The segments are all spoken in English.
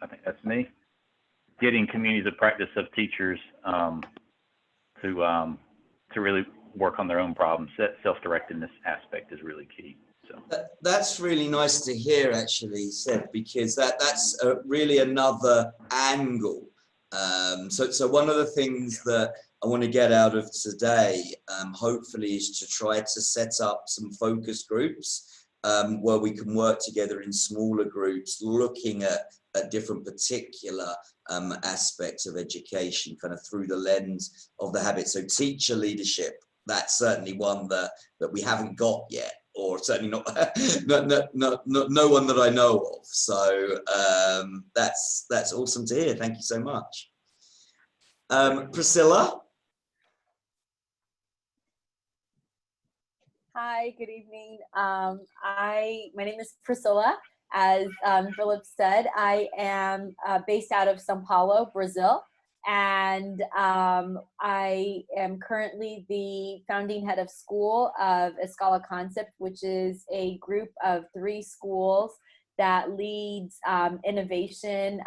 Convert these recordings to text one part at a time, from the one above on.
I think that's me. Getting communities of practice of teachers to really work on their own problems. That self-directedness aspect is really key. So that's really nice to hear, actually, Seth, because that's really another angle. So one of the things that I want to get out of today, hopefully, is to try to set up some focus groups where we can work together in smaller groups, looking at different particular aspects of education, kind of through the lens of the habit. So teacher leadership, that's certainly one that we haven't got yet, or certainly not no one that I know of. So that's awesome to hear. Thank you so much. Priscilla? Hi, good evening. My name is Priscilla. As Philip said, I am based out of São Paulo, Brazil, and I am currently the founding head of school of Escola Concept, which is a group of 3 schools that leads innovation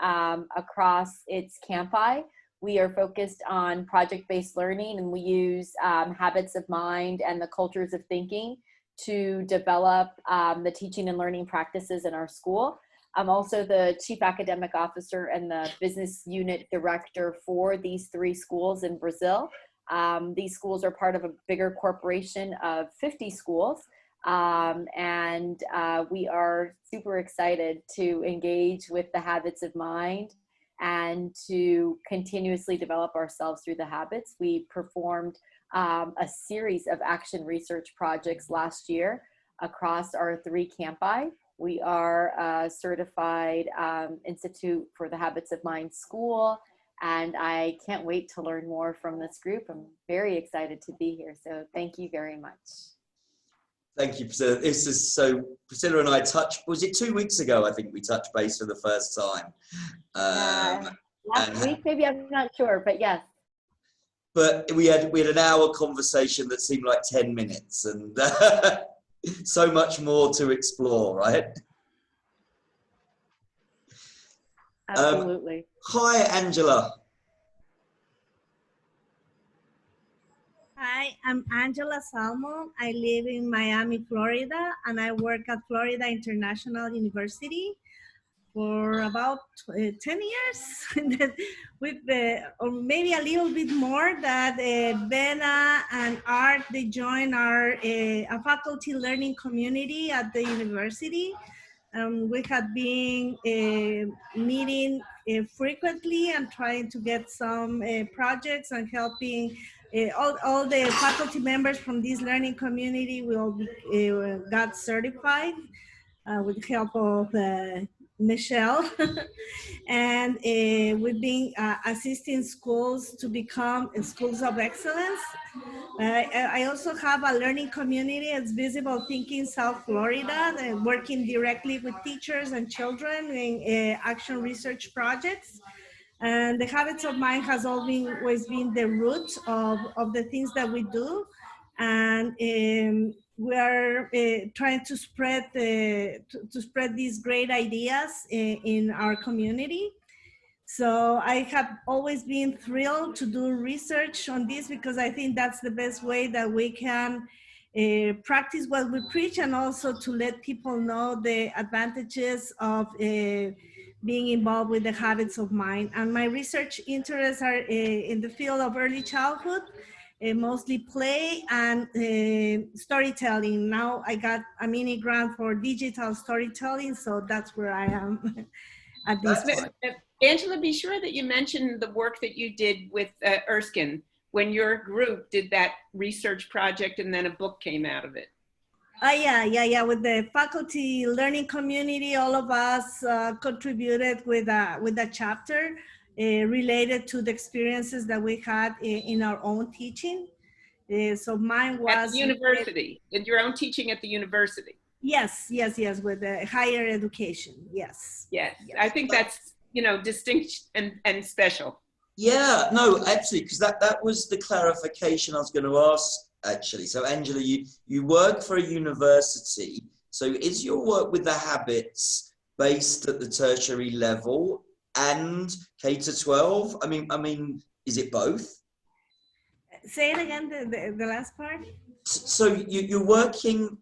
across its campi. We are focused on project-based learning, and we use habits of mind and the cultures of thinking to develop the teaching and learning practices in our school. I'm also the chief academic officer and the business unit director for these 3 schools in Brazil. These schools are part of a bigger corporation of 50 schools. And we are super excited to engage with the habits of mind and to continuously develop ourselves through the habits. We performed a series of action research projects last year across our 3 campi. We are a certified Institute for the Habits of Mind school, and I can't wait to learn more from this group. I'm very excited to be here, so thank you very much. Thank you, Priscilla. This is so, Priscilla and I was it 2 weeks ago, I think we touched base for the first time. Last week, maybe, I'm not sure, but yes. But we had an hour conversation that seemed like 10 minutes, and so much more to explore, right? Absolutely. Hi, Angela. Hi, I'm Angela Salmo. I live in Miami, Florida, and I work at Florida International University for about 10 years with or maybe a little bit more, that Bena and Art, they joined our a faculty learning community at the university. We had been meeting frequently and trying to get some projects and helping all the faculty members from this learning community. We all got certified with the help of Michelle. And we've been assisting schools to become schools of excellence. I also have a learning community. It's Visible Thinking South Florida, working directly with teachers and children in action research projects. And the habits of mind has always been the root of the things that we do. And we are trying to spread these great ideas in our community. So I have always been thrilled to do research on this, because I think that's the best way that we can practice what we preach, and also to let people know the advantages of being involved with the habits of mind. And my research interests are in the field of early childhood, mostly play and storytelling. Now I got a mini grant for digital storytelling, so that's where I am at this point. Angela, be sure that you mention the work that you did with Erskine when your group did that research project and then a book came out of it. Yeah. With the faculty learning community, all of us contributed with a chapter related to the experiences that we had in our own teaching. So mine was at the university, in your own teaching at the university. Yes, with the higher education. Yes. I think that's, distinct and special. Yeah, no, actually, because that was the clarification I was going to ask, actually. So Angela, you work for a university. So is your work with the habits based at the tertiary level, and K to 12? I mean, is it both? Say it again, the last part. So you're working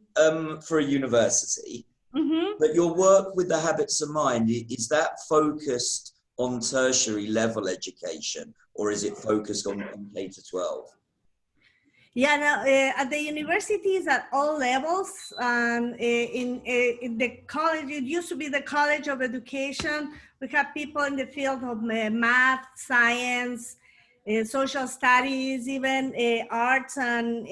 for a university, Mm-hmm. but your work with the habits of mind, is that focused on tertiary level education, or is it focused on K to 12? Yeah, no, at the universities at all levels, in the college, it used to be the College of Education. We have people in the field of math, science, social studies, even arts and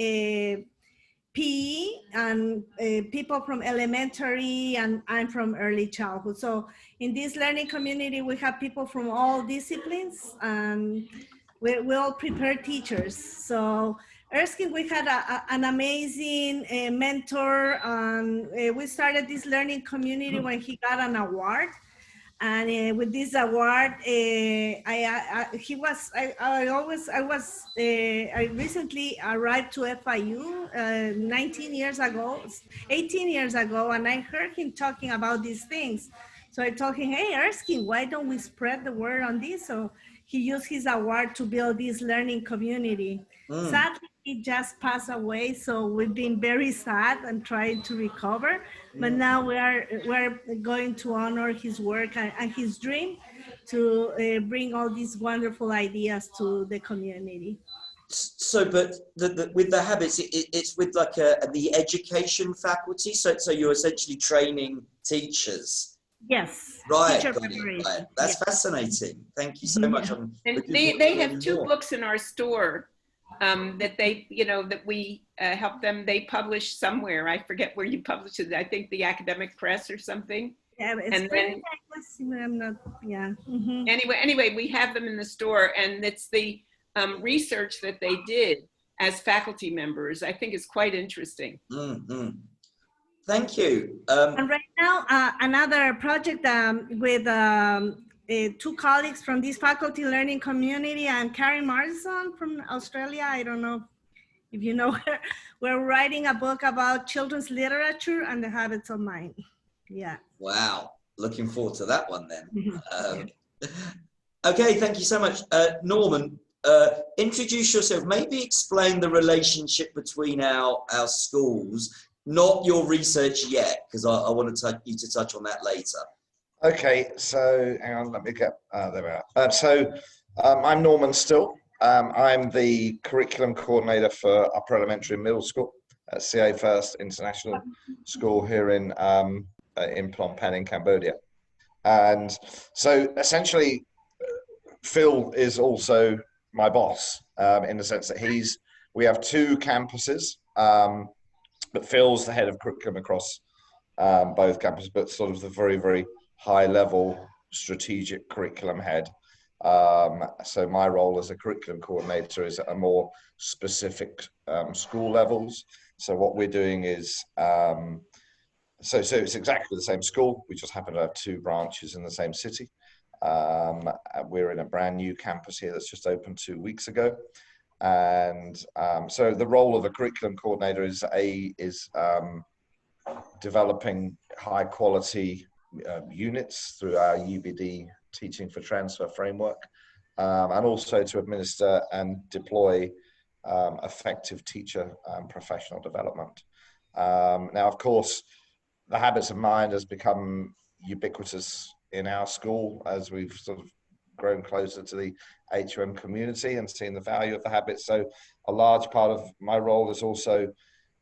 PE, and people from elementary and from early childhood. So in this learning community, we have people from all disciplines, and we all prepare teachers. So Erskine, we had an amazing mentor. We started this learning community when he got an award. And with this award, I recently arrived to FIU 19 years ago, 18 years ago, and I heard him talking about these things. So I told him, hey, Erskine, why don't we spread the word on this? So he used his award to build this learning community. Sadly, he just passed away, so we've been very sad and trying to recover. But now we're going to honor his work and his dream to bring all these wonderful ideas to the community. So, but with the habits, it's with like the education faculty. So you're essentially training teachers. Yes. Right. Teacher Got it, preparation. right. That's fascinating. Thank you so much. And they have two books in our store that they, that we help them. They publish somewhere. I forget where you publish it. I think the Academic Press or something. Yeah, and then I'm not. Yeah. Mm-hmm. Anyway, we have them in the store, and it's the research that they did as faculty members. I think is quite interesting. Mm-hmm. Thank you. And right now, another project with two colleagues from this faculty learning community. I'm Karen Marsden from Australia. I don't know if you know her. We're writing a book about children's literature and the habits of mind. Yeah. Wow. Looking forward to that one then. Okay, thank you so much. Norman, introduce yourself. Maybe explain the relationship between our schools. Not your research yet, because I want you to touch on that later. Okay, so hang on, let me get, there we are. I'm Norman Still. I'm the curriculum coordinator for upper elementary and middle school at CA First International School here in Phnom Penh in Cambodia. And so essentially, Phil is also my boss in the sense that we have two campuses. But Phil's the head of curriculum across both campuses, but sort of the very, very high level strategic curriculum head. So my role as a curriculum coordinator is at a more specific school levels. So what we're doing is, so it's exactly the same school. We just happen to have two branches in the same city. We're in a brand new campus here that's just opened 2 weeks ago. And so the role of a curriculum coordinator is developing high quality units through our UBD Teaching for Transfer framework, and also to administer and deploy effective teacher professional development. Now, of course, the habits of mind has become ubiquitous in our school as we've sort of grown closer to the HOM community and seen the value of the habits. So a large part of my role is also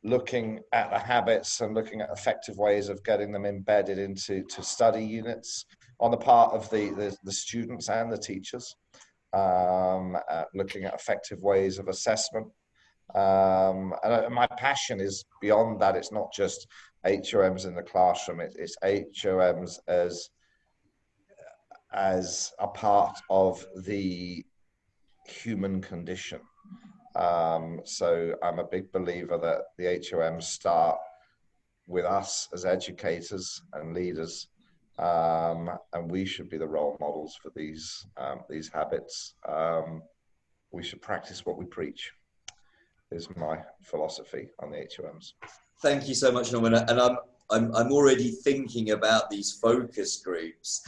looking at the habits and looking at effective ways of getting them embedded into study units on the part of the students and the teachers, looking at effective ways of assessment. And my passion is beyond that. It's not just HOMs in the classroom, it's HOMs as a part of the human condition. So I'm a big believer that the HOMs start with us as educators and leaders, and we should be the role models for these habits. We should practice what we preach, is my philosophy on the HOMs. Thank you so much, Norman. And I'm already thinking about these focus groups.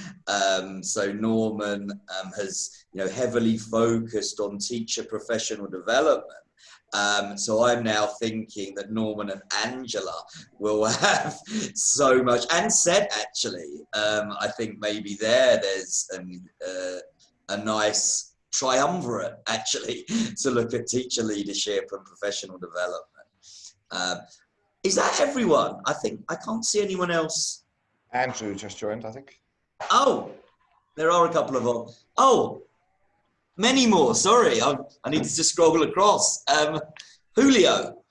So Norman has, heavily focused on teacher professional development. So I'm now thinking that Norman and Angela will have so much, and Seth actually. I think maybe there's a nice triumvirate actually to look at teacher leadership and professional development. Is that everyone? I think I can't see anyone else. Andrew just joined, I think. Oh, there are a couple of them. Oh, many more. Sorry, I needed to scroll across. Julio.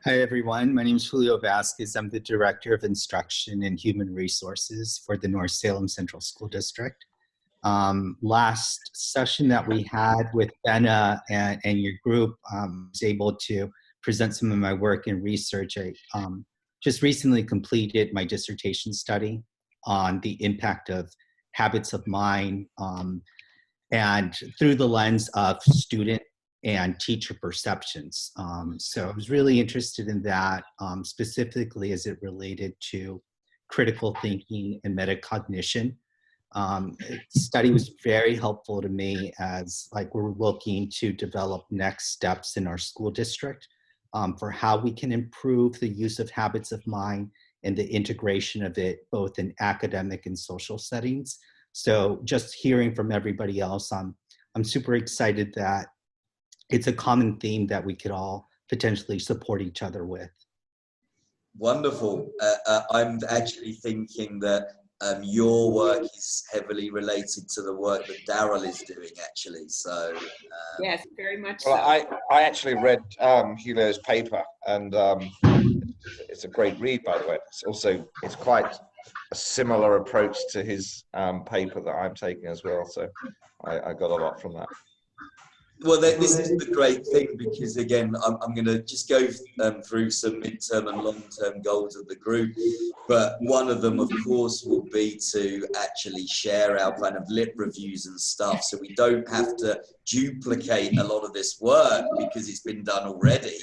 Hi, everyone. My name is Julio Vasquez. I'm the Director of Instruction and Human Resources for the North Salem Central School District. Last session that we had with Benna and your group, was able to present some of my work and research. I just recently completed my dissertation study on the impact of habits of mind and through the lens of student and teacher perceptions. So I was really interested in that, specifically as it related to critical thinking and metacognition. The study was very helpful to me as we're looking to develop next steps in our school district for how we can improve the use of habits of mind and the integration of it both in academic and social settings. So just hearing from everybody else, I'm super excited that it's a common theme that we could all potentially support each other with. Wonderful. I'm actually thinking that your work is heavily related to the work that Daryl is doing, actually. So yes, very much Well, so. I actually read Julio's paper, and it's a great read, by the way. It's quite a similar approach to his paper that I'm taking as well. So I got a lot from that. well, this is the great thing, because again, I'm going to just go through some midterm and long-term goals of the group, but one of them, of course, will be to actually share our kind of lit reviews and stuff, so we don't have to duplicate a lot of this work because it's been done already.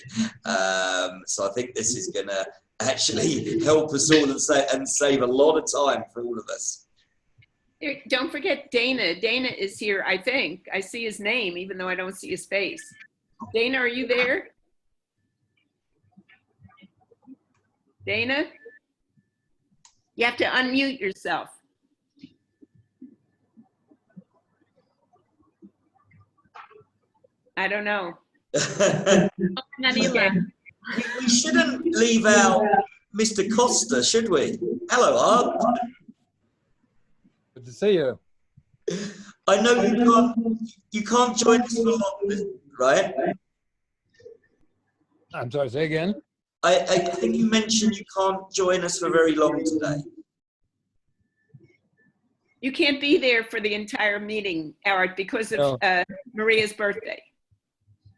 So I think this is going to actually help us all and save a lot of time for all of us. Don't forget Dana. Dana is here, I think. I see his name, even though I don't see his face. Dana, are you there? Dana? You have to unmute yourself. I don't know. Okay. We shouldn't leave out Mr. Costa, should we? Hello, Art. Good to see you. I know you can't join us for long, right? I'm sorry, say again? I think you mentioned you can't join us for very long today. You can't be there for the entire meeting, Art, because of Maria's birthday.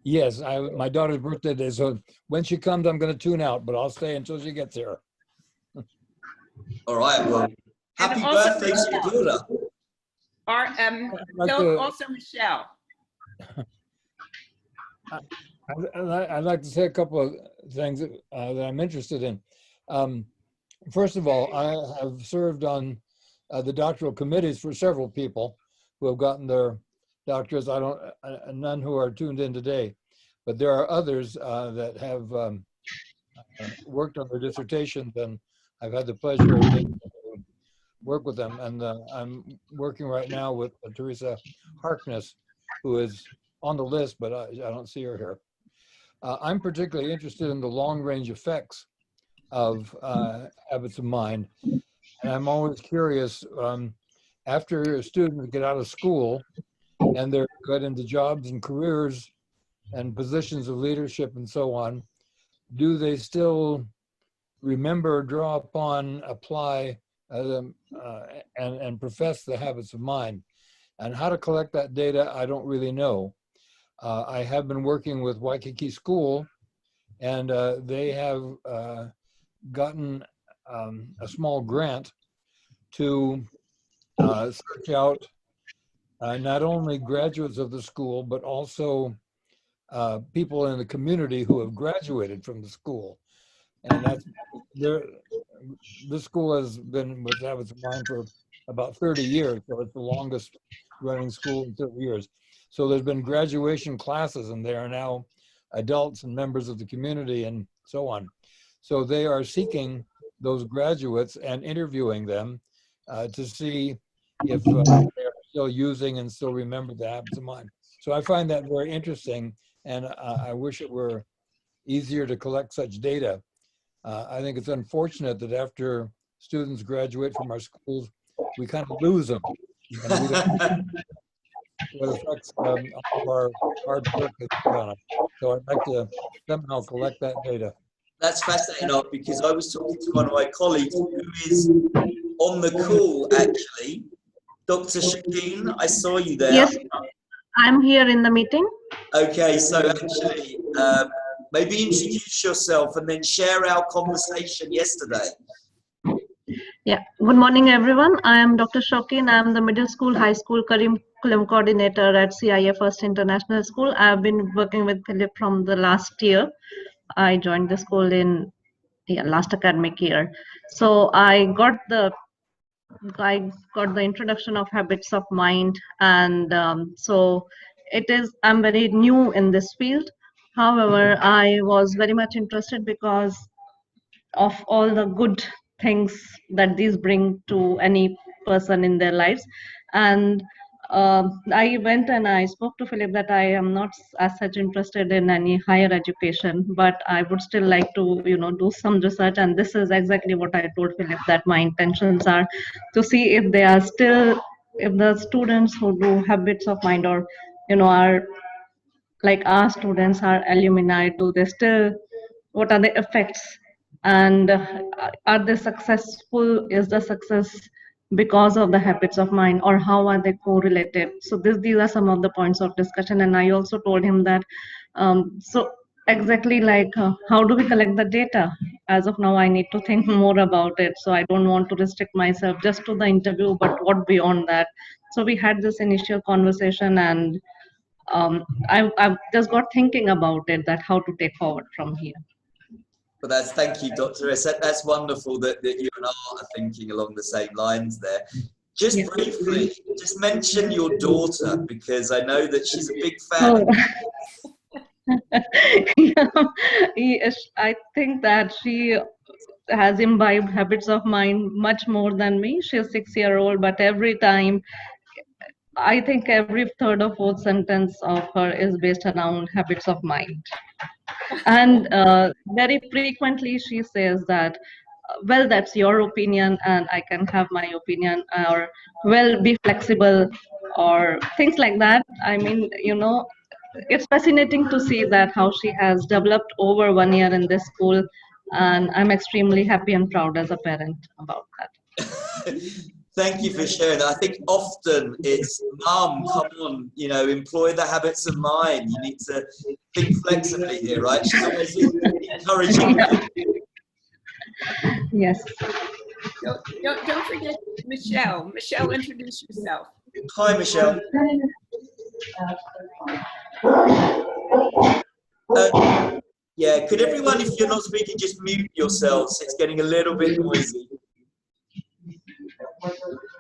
Yes, my daughter's birthday day, so when she comes, I'm going to tune out, but I'll stay until she gets here. All right, well, happy also birthday to your daughter. Also Michelle. I'd like to say a couple of things that I'm interested in. First of all, I have served on the doctoral committees for several people who have gotten their doctorates. None who are tuned in today, but there are others that have worked on their dissertations, and I've had the pleasure of getting to work with them. And I'm working right now with Teresa Harkness, who is on the list, but I don't see her here. I'm particularly interested in the long-range effects of habits of mind. And I'm always curious, after students get out of school and they're got into jobs and careers and positions of leadership and so on, do they still remember, draw upon, apply, and profess the habits of mind? And how to collect that data, I don't really know. I have been working with Waikiki School, and they have gotten a small grant to search out not only graduates of the school, but also people in the community who have graduated from the school. And that's there. This school has been with Habits of Mind for about 30 years, so it's the longest running school in 30 years. So there's been graduation classes, and they are now adults and members of the community and so on. So they are seeking those graduates and interviewing them to see if they're still using and still remember the habits of mind. So I find that very interesting, and I wish it were easier to collect such data. I think it's unfortunate that after students graduate from our schools, we kind of lose them. And we don't what affects all of our hard work that's put on it. So I'd like to somehow collect that data. That's fascinating, Art, because I was talking to one of my colleagues who is on the call, actually. Dr. Shakeen, I saw you there. Yes, I'm here in the meeting. Okay, so actually, maybe introduce yourself and then share our conversation yesterday. Yeah, good morning, everyone. I am Dr. Shokeen. I am the middle school, high school curriculum coordinator at CIA First International School. I have been working with Philip from the last year. I joined the school in last academic year. So I got the introduction of habits of mind, and so I'm very new in this field. However, I was very much interested because of all the good things that these bring to any person in their lives. And I went and I spoke to Philip that I am not as such interested in any higher education, but I would still like to, do some research. And this is exactly what I told Philip, that my intentions are to see if they are still, if the students who do habits of mind or, are like our students, our alumni, do they still, what are the effects, and are they successful? Is the success because of the habits of mind, or how are they correlated? So these are some of the points of discussion. And I also told him that so exactly like how do we collect the data? As of now, I need to think more about it, so I don't want to restrict myself just to the interview, but what beyond that. So we had this initial conversation, and I just got thinking about it, that how to take forward from here. Well, thank you, Dr. S. That's wonderful that you and I are thinking along the same lines there. Just briefly, just mention your daughter, because I know that she's a big fan. Yes, I think that she has imbibed habits of mind much more than me. She's 6-year-old, but every time, I think every third or fourth sentence of her is based around habits of mind. And very frequently she says that, well, that's your opinion and I can have my opinion, or well, be flexible, or things like that. I mean, it's fascinating to see that how she has developed over 1 year in this school, and I'm extremely happy and proud as a parent about that. Thank you for sharing that. I think often it's, Mum, come on, employ the habits of mind. You need to think flexibly here, right? She's always encouraging me. Yes. Don't forget Michelle. Michelle, introduce yourself. Hi, Michelle. Yeah, could everyone, if you're not speaking, just mute yourselves? It's getting a little bit noisy.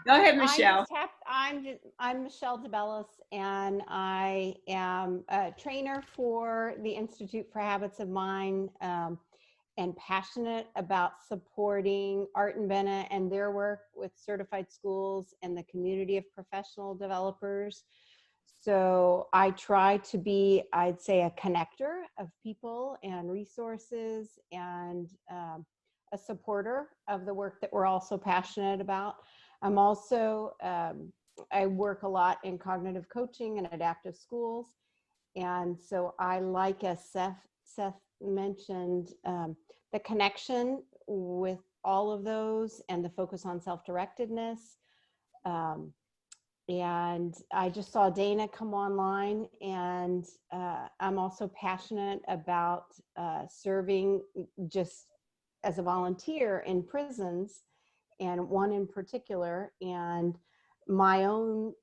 Go ahead, Michelle. I'm Michelle DeBellis, and I am a trainer for the Institute for Habits of Mind, and passionate about supporting Art and Bennett and their work with certified schools and the community of professional developers. So I try to be, I'd say, a connector of people and resources, and a supporter of the work that we're also passionate about. I'm also, I work a lot in cognitive coaching and adaptive schools. And so I, like as Seth mentioned, the connection with all of those and the focus on self-directedness. And I just saw Dana come online, and I'm also passionate about serving just as a volunteer in prisons, and one in particular, and my own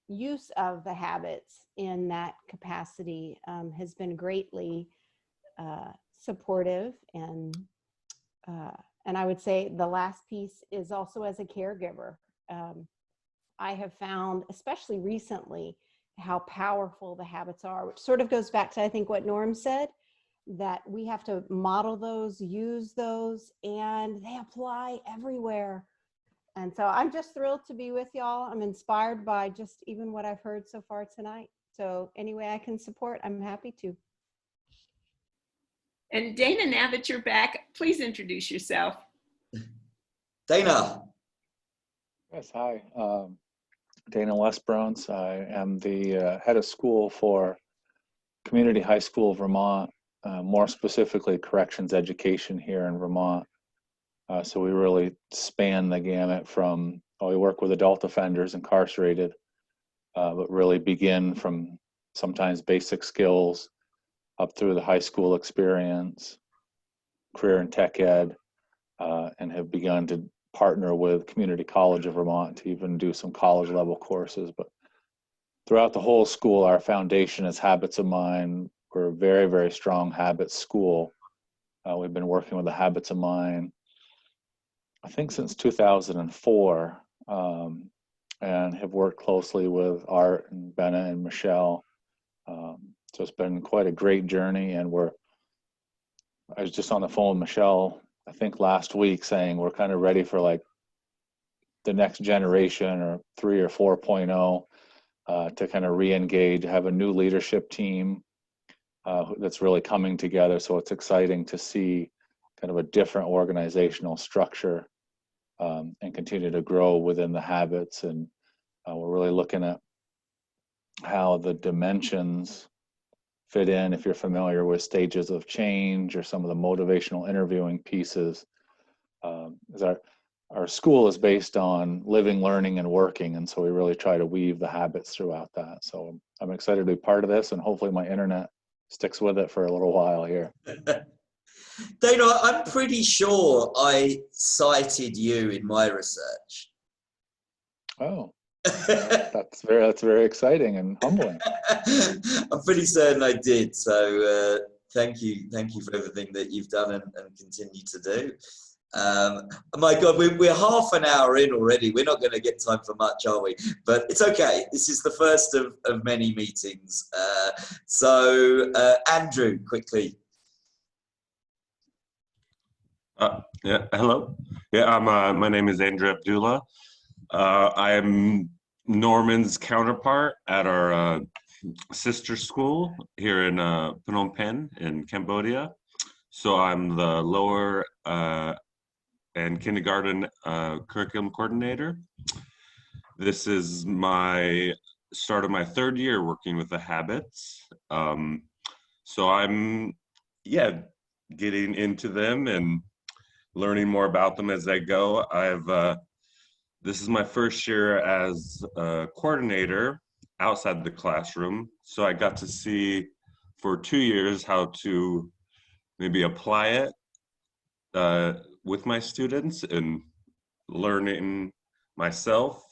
use of the habits in that capacity has been greatly supportive and And I would say the last piece is also as a caregiver. I have found, especially recently, how powerful the habits are, which sort of goes back to, I think, what Norm said, that we have to model those, use those, and they apply everywhere. And so I'm just thrilled to be with y'all. I'm inspired by just even what I've heard so far tonight. So any way I can support, I'm happy to. And Dana, now that you're back, please introduce yourself. Dana. Yes, hi. Dana Westbrones. I am the head of school for Community High School of Vermont, more specifically corrections education here in Vermont. So we really span the gamut from, we work with adult offenders incarcerated, but really begin from sometimes basic skills up through the high school experience, career and tech ed, and have begun to partner with Community College of Vermont to even do some college level courses. But throughout the whole school, our foundation is Habits of Mind. We're a very, very strong habits school. We've been working with the Habits of Mind, I think, since 2004, and have worked closely with Art and Benna and Michelle. So it's been quite a great journey, and I was just on the phone with Michelle, I think last week, saying we're kind of ready for like the next generation or 3 or 4.0 to kind of re-engage, have a new leadership team that's really coming together. So it's exciting to see kind of a different organizational structure and continue to grow within the habits. And we're really looking at how the dimensions fit in, if you're familiar with stages of change or some of the motivational interviewing pieces. Our school is based on living, learning, and working, and so we really try to weave the habits throughout that. So I'm excited to be part of this, and hopefully my internet sticks with it for a little while here. Dana, I'm pretty sure I cited you in my research. Oh, that's very exciting and humbling. I'm pretty certain I did. So thank you for everything that you've done and continue to do. My God, we're half an hour in already. We're not going to get time for much, are we? But it's okay. This is the first of many meetings. So Andrew, quickly. Yeah, hello. Yeah, my name is Andrew Abdullah. I am Norman's counterpart at our sister school here in Phnom Penh in Cambodia. So I'm the lower and kindergarten curriculum coordinator. This is my start of my 3rd year working with the habits. So I'm, getting into them and learning more about them as I go. This is my first year as a coordinator outside the classroom. So I got to see for 2 years how to maybe apply it with my students and learning myself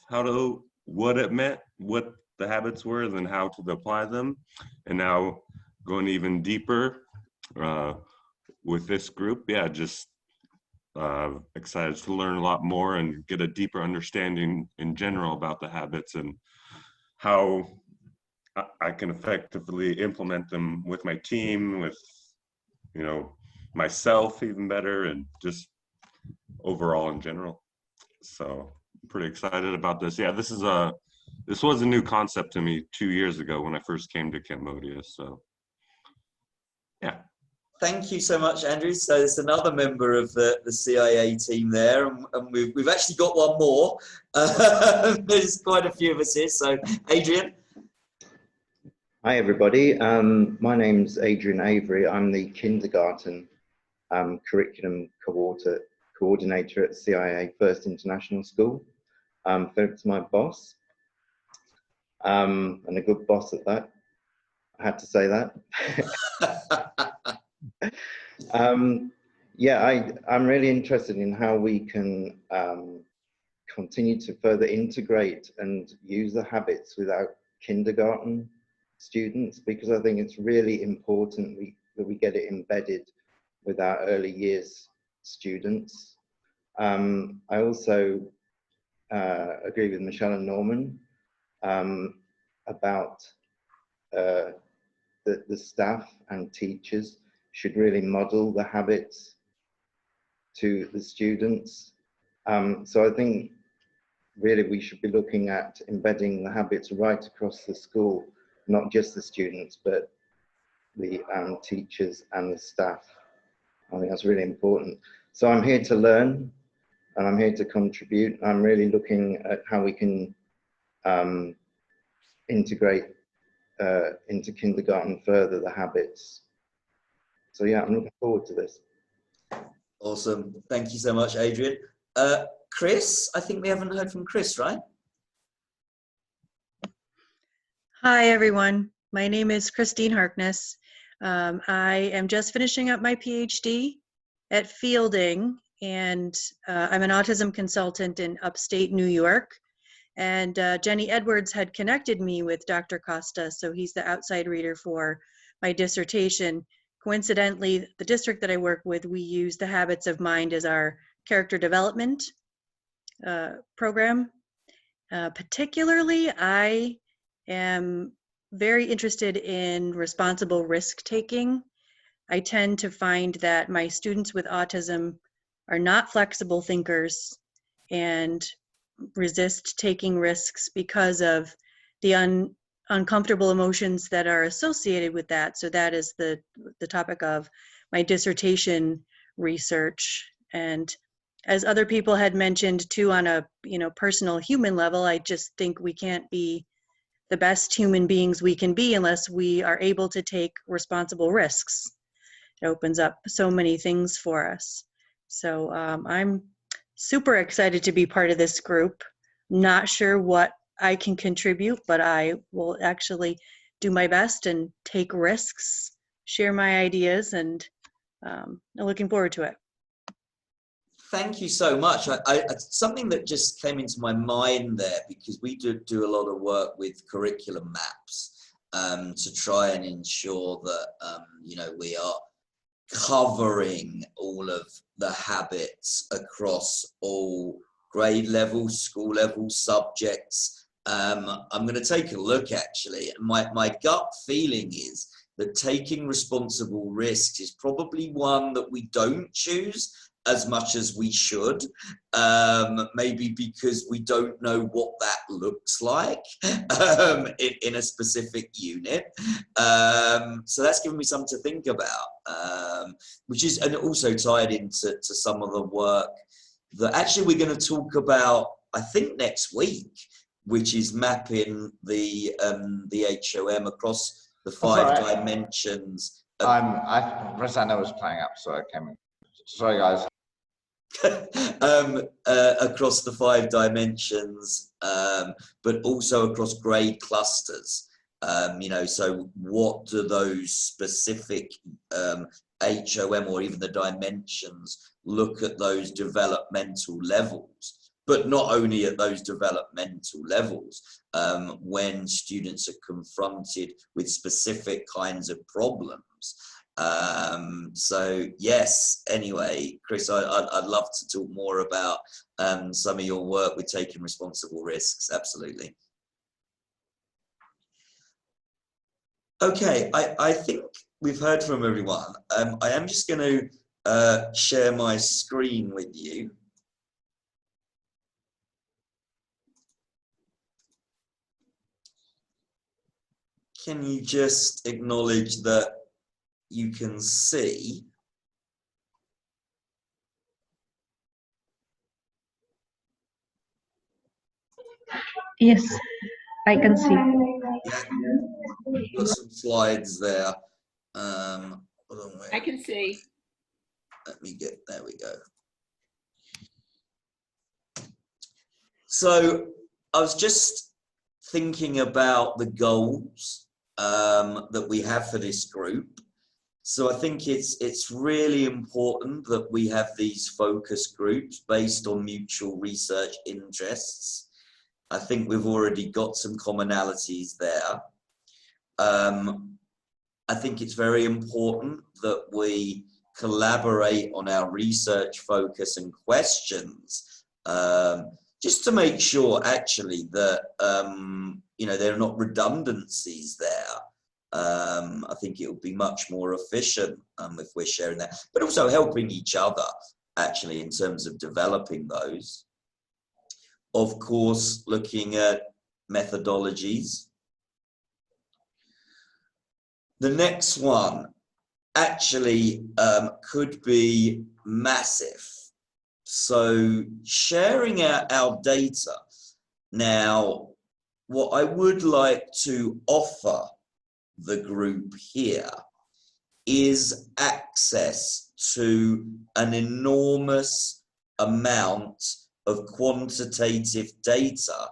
what it meant, what the habits were, and then how to apply them. And now going even deeper with this group, just excited to learn a lot more and get a deeper understanding in general about the habits and how I can effectively implement them with my team, with myself even better, and just overall in general. So I'm pretty excited about this. Yeah, this was a new concept to me 2 years ago when I first came to Cambodia. So yeah. Thank you so much, Andrew. So there's another member of the CIA team there, and we've actually got one more. There's quite a few of us here. So Adrian. Hi everybody, my name's Adrian Avery. I'm the kindergarten curriculum coordinator at CIA First International School. Philip's my boss, and a good boss at that. I had to say that. I'm really interested in how we can continue to further integrate and use the habits with our kindergarten students, because I think it's really important that we get it embedded with our early years students. I also agree with Michelle and Norman about the staff and teachers should really model the habits to the students. So I think really we should be looking at embedding the habits right across the school, not just the students, but the teachers and the staff. I think that's really important. So I'm here to learn and I'm here to contribute. I'm really looking at how we can integrate into kindergarten further the habits. So yeah, I'm looking forward to this. Awesome. Thank you so much, Adrian. Chris, I think we haven't heard from Chris, right? Hi, everyone. My name is Christine Harkness. I am just finishing up my PhD at Fielding, and I'm an autism consultant in upstate New York. And Jenny Edwards had connected me with Dr. Costa, so he's the outside reader for my dissertation. Coincidentally, the district that I work with, we use the Habits of Mind as our character development program. Particularly, I am very interested in responsible risk-taking. I tend to find that my students with autism are not flexible thinkers and resist taking risks because of the uncomfortable emotions that are associated with that. So that is the topic of my dissertation research. And as other people had mentioned too, on a personal human level, I just think we can't be the best human beings we can be unless we are able to take responsible risks. It opens up so many things for us. So I'm super excited to be part of this group. Not sure what I can contribute, but I will actually do my best and take risks, share my ideas, and I'm looking forward to it. Thank you so much. Something that just came into my mind there, because we do a lot of work with curriculum maps to try and ensure that we are covering all of the habits across all grade levels, school level subjects. I'm going to take a look actually. My gut feeling is that taking responsible risks is probably one that we don't choose as much as we should, maybe because we don't know what that looks like in a specific unit. So that's given me something to think about, which is, and also tied into some of the work that actually we're going to talk about, I think, next week, which is mapping the iHoM across the 5 dimensions. Rosanna was playing up, so I came in. Sorry, guys. Across the 5 dimensions, but also across grade clusters. So what do those specific iHoM or even the dimensions look at those developmental levels, but not only at those developmental levels, when students are confronted with specific kinds of problems. So yes, anyway, Chris, I'd love to talk more about some of your work with taking responsible risks. Absolutely. Okay, I think we've heard from everyone. I am just going to share my screen with you. Can you just acknowledge that you can see? Yes, I can see. Yeah, got some slides there. Hold on, I can see. Let me get, there we go. So I was just thinking about the goals that we have for this group. So I think it's really important that we have these focus groups based on mutual research interests. I think we've already got some commonalities there. I think it's very important that we collaborate on our research focus and questions, just to make sure actually that, you know, there are not redundancies there. I think it would be much more efficient if we're sharing that, but also helping each other actually in terms of developing those. Of course, looking at methodologies. The next one actually could be massive. So sharing our data. Now, what I would like to offer the group here is access to an enormous amount of quantitative data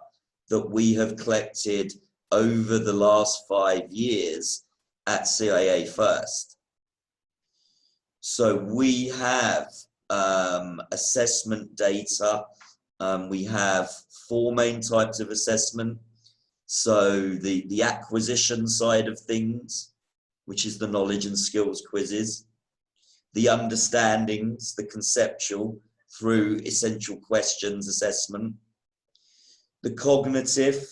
that we have collected over the last 5 years at CIA First. So we have assessment data. We have 4 main types of assessment. So the acquisition side of things, which is the knowledge and skills quizzes, the understandings, the conceptual through essential questions assessment, the cognitive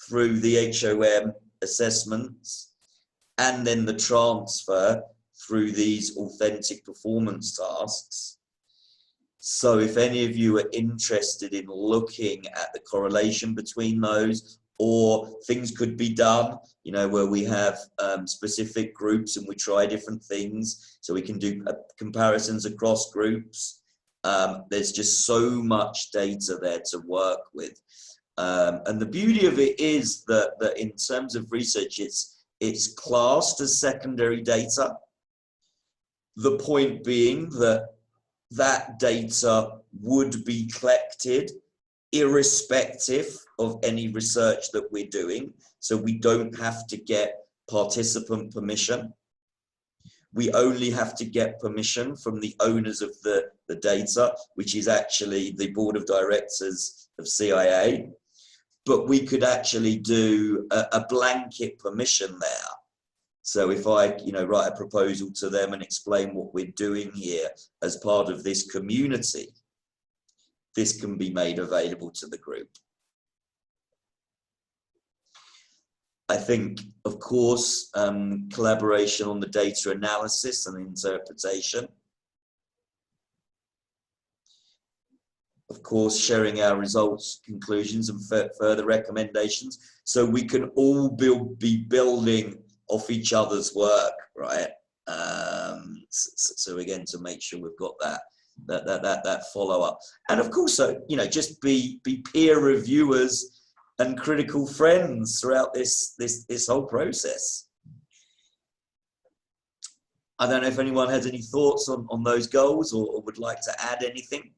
through the HOM assessments, and then the transfer through these authentic performance tasks. So if any of you are interested in looking at the correlation between those, or things could be done, you know, where we have specific groups and we try different things, so we can do comparisons across groups. There's just so much data there to work with. And the beauty of it is that in terms of research, it's classed as secondary data. The point being that data would be collected irrespective of any research that we're doing. So we don't have to get participant permission. We only have to get permission from the owners of the data, which is actually the board of directors of CIA. But we could actually do a blanket permission there. So if I, you know, write a proposal to them and explain what we're doing here as part of this community, this can be made available to the group. I think, of course, collaboration on the data analysis and interpretation. Of course, sharing our results, conclusions, and further recommendations, so we can all be building off each other's work, right? So again, to make sure we've got that follow up, and of course, you know, just be peer reviewers and critical friends throughout this whole process. I don't know if anyone has any thoughts on those goals or would like to add anything.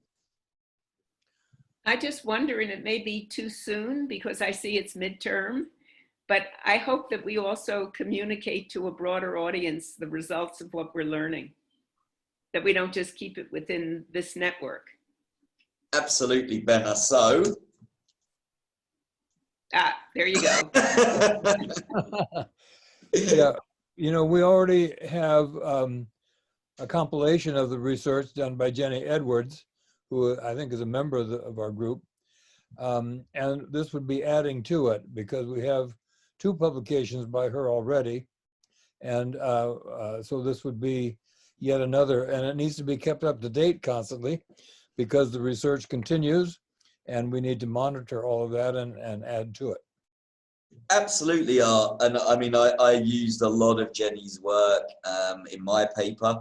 I just wonder, and it may be too soon because I see it's midterm, but I hope that we also communicate to a broader audience the results of what we're learning, that we don't just keep it within this network. Absolutely, Benna. So, there you go. Yeah, you know, we already have a compilation of the research done by Jenny Edwards, who I think is a member of our group. And this would be adding to it because we have 2 publications by her already. And so this would be yet another, and it needs to be kept up to date constantly because the research continues and we need to monitor all of that and add to it. Absolutely are. And I mean, I used a lot of Jenny's work in my paper.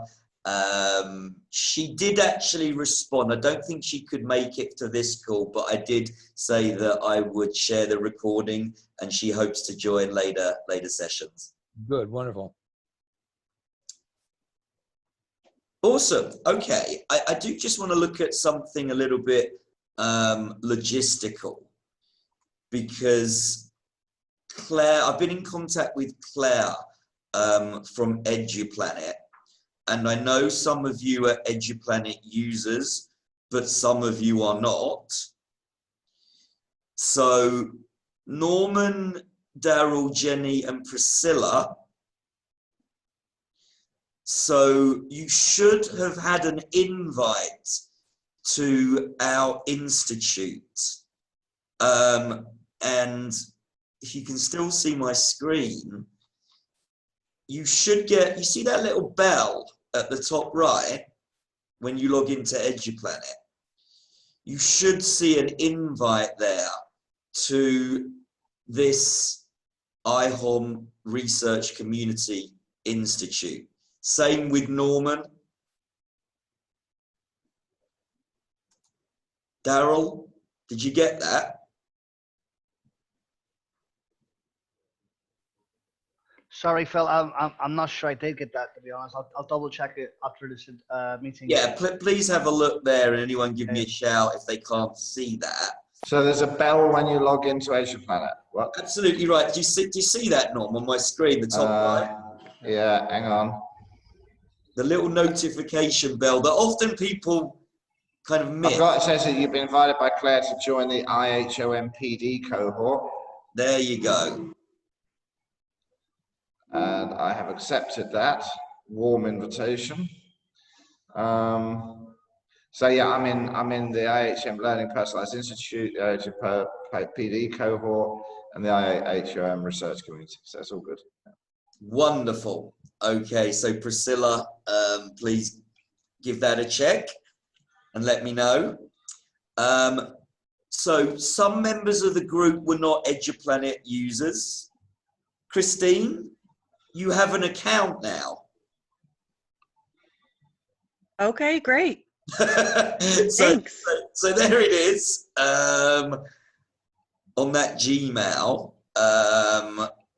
She did actually respond. I don't think she could make it to this call, but I did say that I would share the recording and she hopes to join later sessions. Good, wonderful. Awesome. Okay, I do just want to look at something a little bit logistical, because Claire, I've been in contact with Claire from EduPlanet, and I know some of you are EduPlanet users, but some of you are not. So Norman, Daryl, Jenny, and Priscilla So you should have had an invite to our institute. And if you can still see my screen, you should get, you see that little bell at the top right when you log into EduPlanet? You should see an invite there to this iHoM Research Community Institute. Same with Norman. Daryl, did you get that? Sorry, Phil, I'm not sure I did get that, to be honest. I'll double check it after this meeting. Yeah, please have a look there, and anyone give me a shout if they can't see that. So there's a bell when you log into EduPlanet. What? Absolutely right. Do you see that, Norm, on my screen, the top right? Yeah, hang on. The little notification bell that often people kind of miss. I've got, it says that you've been invited by Claire to join the iHoM PD cohort. There you go. And I have accepted that warm invitation. So yeah, I'm in the iHoM Learning Personalized Institute, the iHoM PD cohort, and the iHoM Research Community. So that's all good. Wonderful. Okay, so Priscilla, please give that a check and let me know. So some members of the group were not EduPlanet users. Christine, you have an account now. Okay, great. so Thanks. So there it is on that Gmail.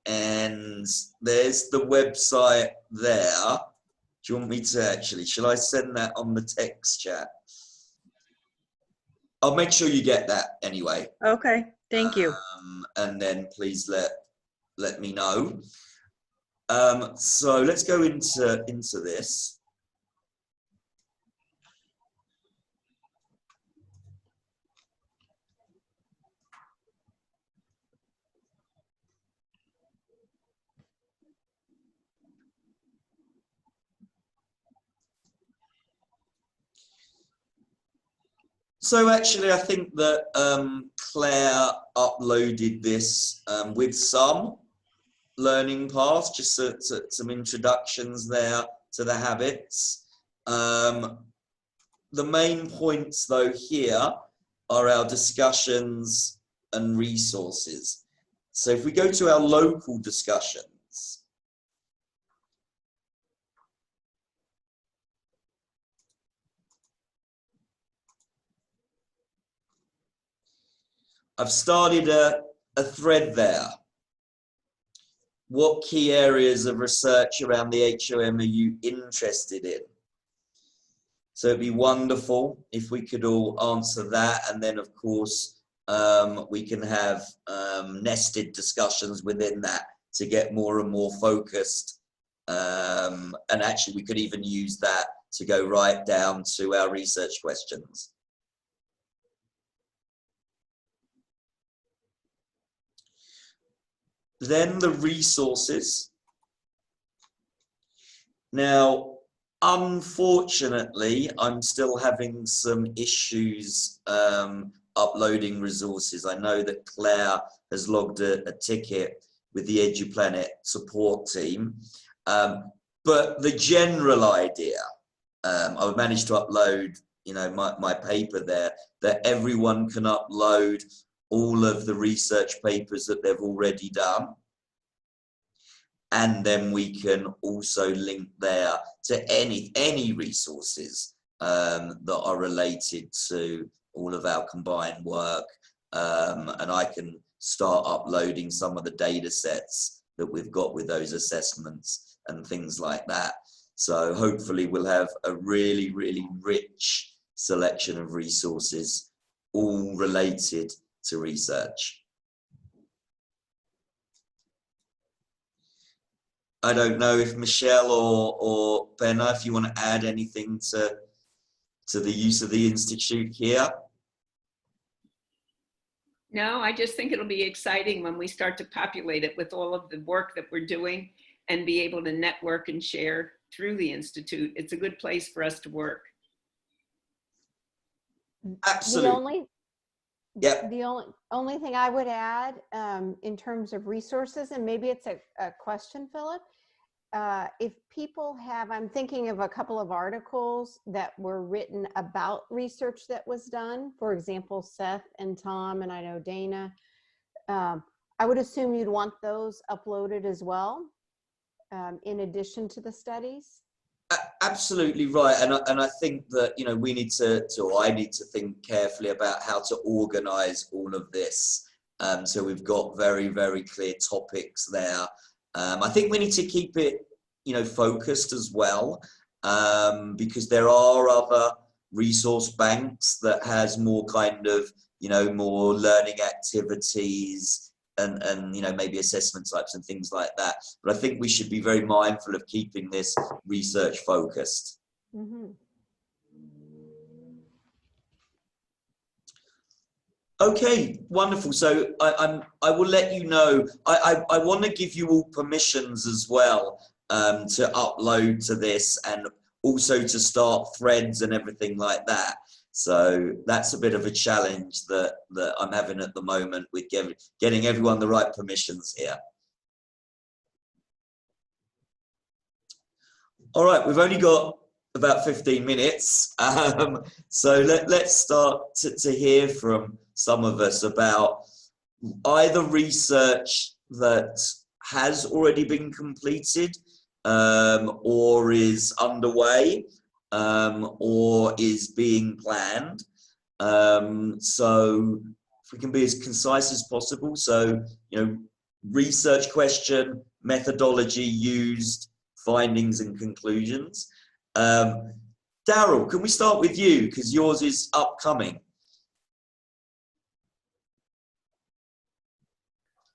And there's the website there. Do you want me to actually, shall I send that on the text chat? I'll make sure you get that anyway. Okay, thank you. And then please let me know. So let's go into this. So actually, I think that Claire uploaded this with some learning paths, just some introductions there to the habits. The main points, though, here are our discussions and resources. So if we go to our local discussions, I've started a thread there. What key areas of research around the HOM are you interested in? So it'd be wonderful if we could all answer that. And then, of course, we can have nested discussions within that to get more and more focused. And actually, we could even use that to go right down to our research questions. Then the resources. Now, unfortunately, I'm still having some issues uploading resources. I know that Claire has logged a ticket with the EduPlanet support team, but the general idea, I've managed to upload, you know, my paper there, that everyone can upload all of the research papers that they've already done. And then we can also link there to any resources that are related to all of our combined work. And I can start uploading some of the data sets that we've got with those assessments and things like that. So hopefully we'll have a really, really rich selection of resources, all related to research. I don't know if Michelle or Benna, if you want to add anything to the use of the Institute here. No, I just think it'll be exciting when we start to populate it with all of the work that we're doing and be able to network and share through the Institute, it's a good place for us to work. Absolutely. The only thing I would add in terms of resources, and maybe it's a question, Philip, if people have, I'm thinking of a couple of articles that were written about research that was done. For example, Seth and Tom, and I know Dana. I would assume you'd want those uploaded as well, in addition to the studies. Absolutely right, and I think that, you know, we need to or I need to think carefully about how to organise all of this. So we've got very, very clear topics there. I think we need to keep it, you know, focused as well, because there are other resource banks that has more kind of, you know, more learning activities and you know, maybe assessment types and things like that. But I think we should be very mindful of keeping this research focused. Mm-hmm. Okay, wonderful. So I will let you know. I want to give you all permissions as well to upload to this, and also to start threads and everything like that. So that's a bit of a challenge that I'm having at the moment with getting everyone the right permissions here. All right, we've only got about 15 minutes. So let's start to hear from some of us about either research that has already been completed or is underway, or is being planned. So if we can be as concise as possible. So, you know, research question, methodology used, findings and conclusions. Daryl, can we start with you, because yours is upcoming?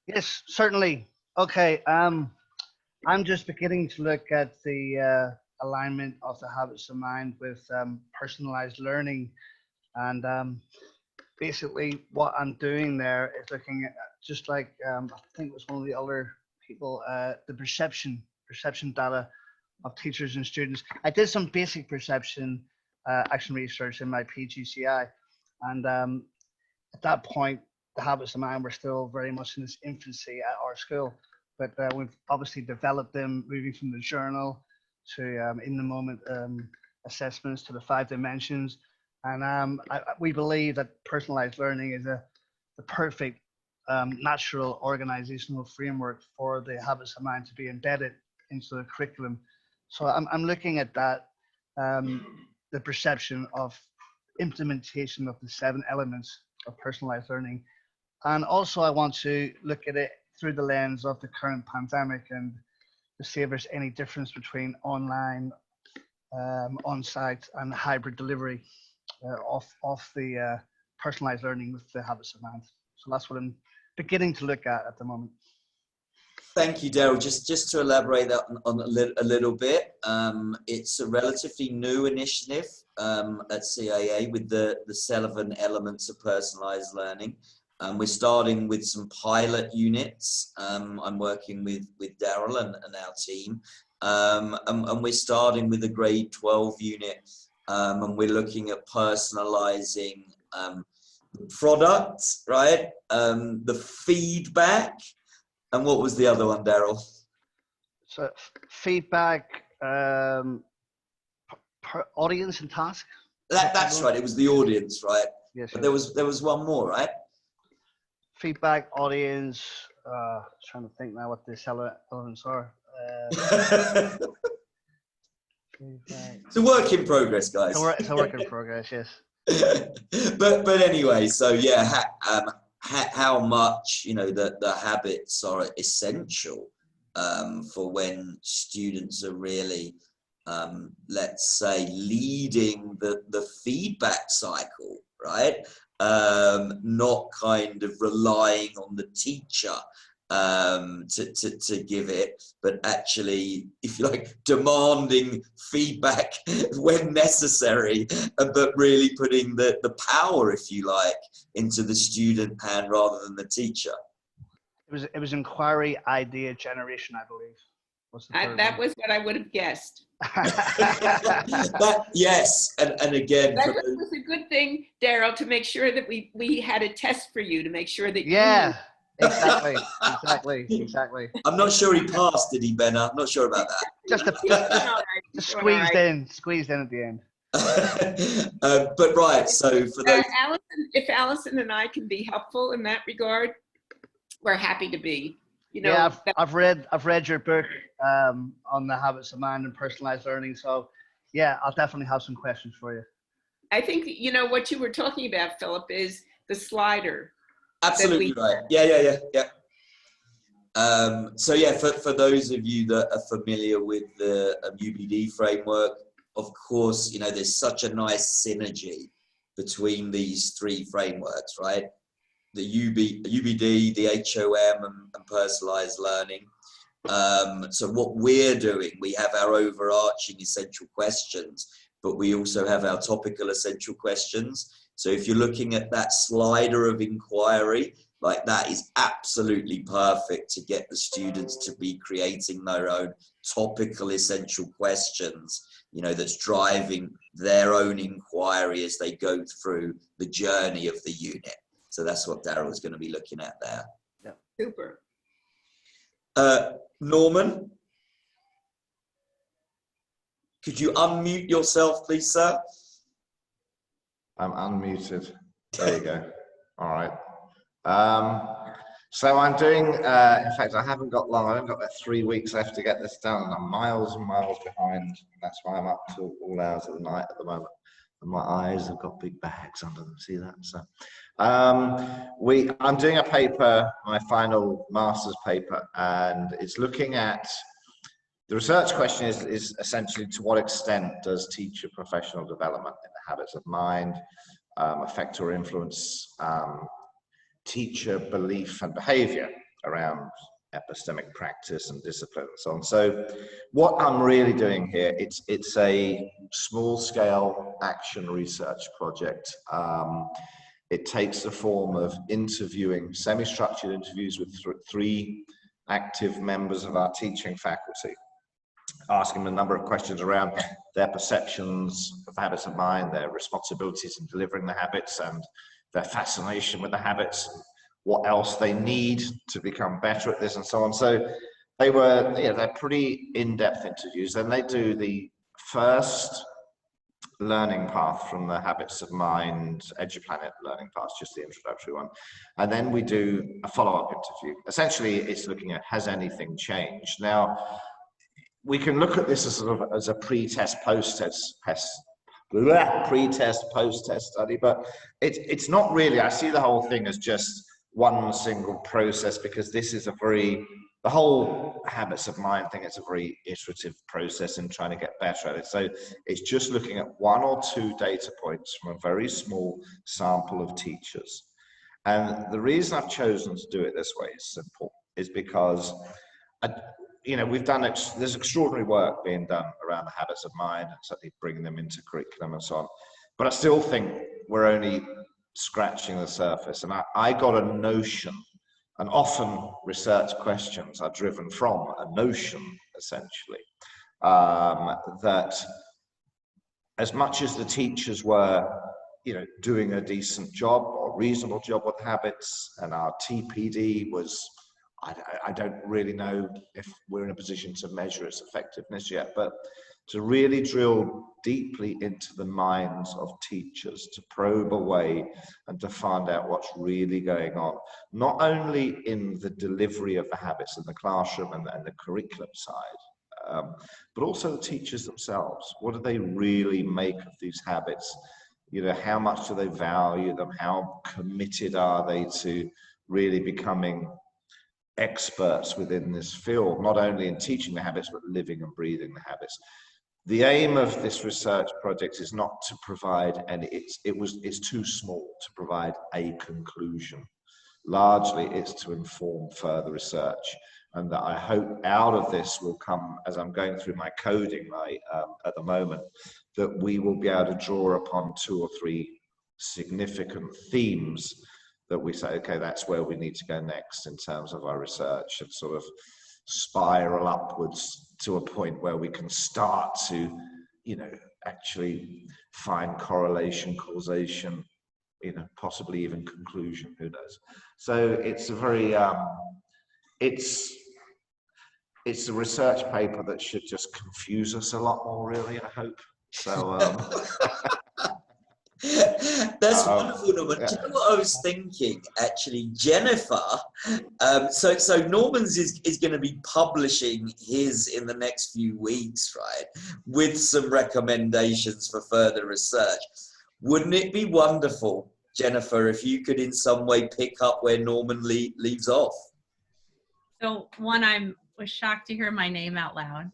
Yes, certainly. Okay, I'm just beginning to look at the alignment of the habits of mind with personalized learning, and basically what I'm doing there is looking at, just like I think it was one of the other people, the perception data of teachers and students. I did some basic perception action research in my PGCI, and at that point the habits of mind were still very much in its infancy at our school, but we've obviously developed them, moving from the journal to in the moment assessments to the 5 dimensions. And we believe that personalized learning is the perfect natural organizational framework for the habits of mind to be embedded into the curriculum. So I'm looking at that, the perception of implementation of the 7 elements of personalized learning. And also I want to look at it through the lens of the current pandemic, and to see if there's any difference between online, on-site and hybrid delivery of the personalized learning with the habits of mind. So that's what I'm beginning to look at the moment. Thank you, Daryl. Just to elaborate that on a little bit, it's a relatively new initiative at CAA with the 7 elements of personalized learning. We're starting with some pilot units. I'm working with Daryl and our team, and we're starting with a grade 12 unit, and we're looking at personalizing the product, right? The feedback, and what was the other one, Daryl? So feedback, audience and task. That's right. It was the audience, right? Yes. But there was one more, right? Feedback, audience. Trying to think now what the elements are. It's a work in progress, guys. It's a work in progress, yes. but anyway, so yeah, how much, you know, the habits are essential for when students are really, let's say, leading the feedback cycle, right? Not kind of relying on the teacher to give it, but actually, if you like, demanding feedback when necessary, but really putting the power, if you like, into the student hand rather than the teacher. It was inquiry idea generation, I believe, What's the third That one? was what I would have guessed. Yes, and again, That was a good thing, Daryl, to make sure that we had a test for you to make sure that Yeah, exactly. I'm not sure he passed, did he, Ben? I'm not sure about that. Just squeezed in at the end. But right, so for those, if Allison and I can be helpful in that regard, we're happy to be. You know, yeah, I've read your book on the habits of mind and personalized learning. So yeah, I'll definitely have some questions for you. I think, you know, what you were talking about, Philip, is the slider. absolutely right. Yeah. So yeah, for those of you that are familiar with the UBD framework, of course, you know, there's such a nice synergy between these three frameworks, right? The UBD, the iHoM, and personalized learning. So what we're doing, we have our overarching essential questions, but we also have our topical essential questions. So if you're looking at that slider of inquiry, like that is absolutely perfect to get the students to be creating their own topical essential questions, you know, that's driving their own inquiry as they go through the journey of the unit. So that's what Daryl is going to be looking at there. Yeah. Super. Norman, could you unmute yourself, please, sir? I'm unmuted. There you go. All right. So I'm doing, in fact, I haven't got long. I've only got about 3 weeks left to get this done. I'm miles and miles behind. That's why I'm up till all hours of the night at the moment. And my eyes have got big bags under them. See that? So, I'm doing a paper, my final master's paper, and it's looking at, the research question is essentially to what extent does teacher professional development in the habits of mind affect or influence teacher belief and behavior around epistemic practice and discipline and so on. So what I'm really doing here, it's a small scale action research project. It takes the form of interviewing, semi-structured interviews with three active members of our teaching faculty, asking them a number of questions around their perceptions of habits of mind, their responsibilities in delivering the habits, and their fascination with the habits, what else they need to become better at this, and so on. So they were, you know, they're pretty in-depth interviews, and they do the first learning path from the Habits of Mind EduPlanet learning path, just the introductory one, and then we do a follow-up interview. Essentially, it's looking at, has anything changed? Now, we can look at this as sort of as a pre-test, post-test post-test study, but it's not really. I see the whole thing as just one single process, because this is the whole Habits of Mind thing, it's a very iterative process in trying to get better at it. So it's just looking at 1 or 2 data points from a very small sample of teachers. And the reason I've chosen to do it this way is simple, is because you know, there's extraordinary work being done around the habits of mind, and certainly bringing them into curriculum and so on. But I still think we're only scratching the surface. And I got a notion, and often research questions are driven from a notion, essentially, that as much as the teachers were, you know, doing a decent job or reasonable job with habits, and our TPD was, I don't really know if we're in a position to measure its effectiveness yet, but to really drill deeply into the minds of teachers, to probe away and to find out what's really going on, not only in the delivery of the habits in the classroom and the curriculum side, but also the teachers themselves. What do they really make of these habits? You know, how much do they value them? How committed are they to really becoming experts within this field, not only in teaching the habits, but living and breathing the habits? The aim of this research project is not to provide any, it's too small to provide a conclusion. Largely, it's to inform further research, and that I hope out of this will come, as I'm going through my coding at the moment, that we will be able to draw upon 2 or 3 significant themes that we say, okay, that's where we need to go next in terms of our research, and sort of spiral upwards to a point where we can start to, actually find correlation, causation, possibly even conclusion, who knows. So it's a very, it's a research paper that should just confuse us a lot more, really, I hope. So, That's wonderful, Norman. yeah. Do you know what I was thinking? Actually, Jennifer, so Norman's is going to be publishing his in the next few weeks, right? With some recommendations for further research. Wouldn't it be wonderful, Jennifer, if you could in some way pick up where Norman leaves off? So one, was shocked to hear my name out loud.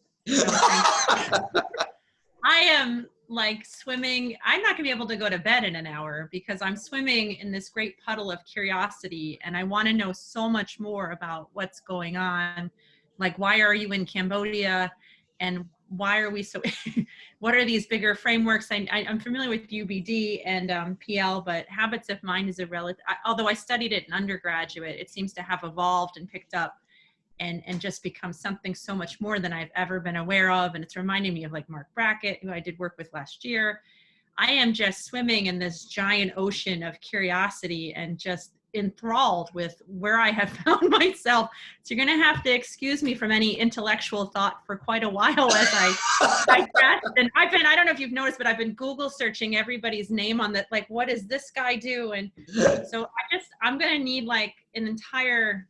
I am like swimming. I'm not gonna be able to go to bed in an hour because I'm swimming in this great puddle of curiosity, and I want to know so much more about what's going on. Like, why are you in Cambodia, and why are we so? What are these bigger frameworks? I'm familiar with UBD and PL, but habits of mind is a relative. Although I studied it in undergraduate, it seems to have evolved and picked up and just become something so much more than I've ever been aware of. And it's reminding me of like Mark Brackett, who I did work with last year. I am just swimming in this giant ocean of curiosity and just enthralled with where I have found myself. So you're going to have to excuse me from any intellectual thought for quite a while as I digest. And I don't know if you've noticed, but I've been Google searching everybody's name on that. Like, what does this guy do? And so I'm going to need like an entire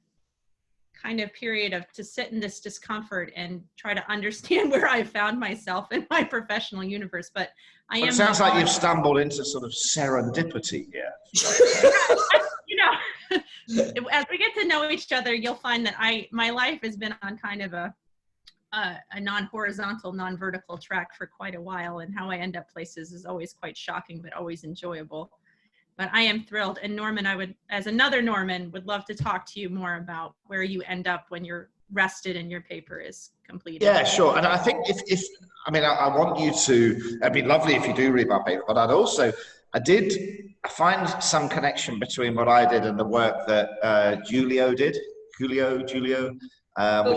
kind of period to sit in this discomfort and try to understand where I found myself in my professional universe. But It sounds like you've stumbled into sort of serendipity here. As we get to know each other, you'll find that my life has been on kind of a non-horizontal, non-vertical track for quite a while, and how I end up places is always quite shocking, but always enjoyable. But I am thrilled. And Norman, I would, as another Norman, would love to talk to you more about where you end up when you're rested and your paper is completed. Yeah, sure. And I think I want you to, it'd be lovely if you do read my paper, but I did find some connection between what I did and the work that Julio did, which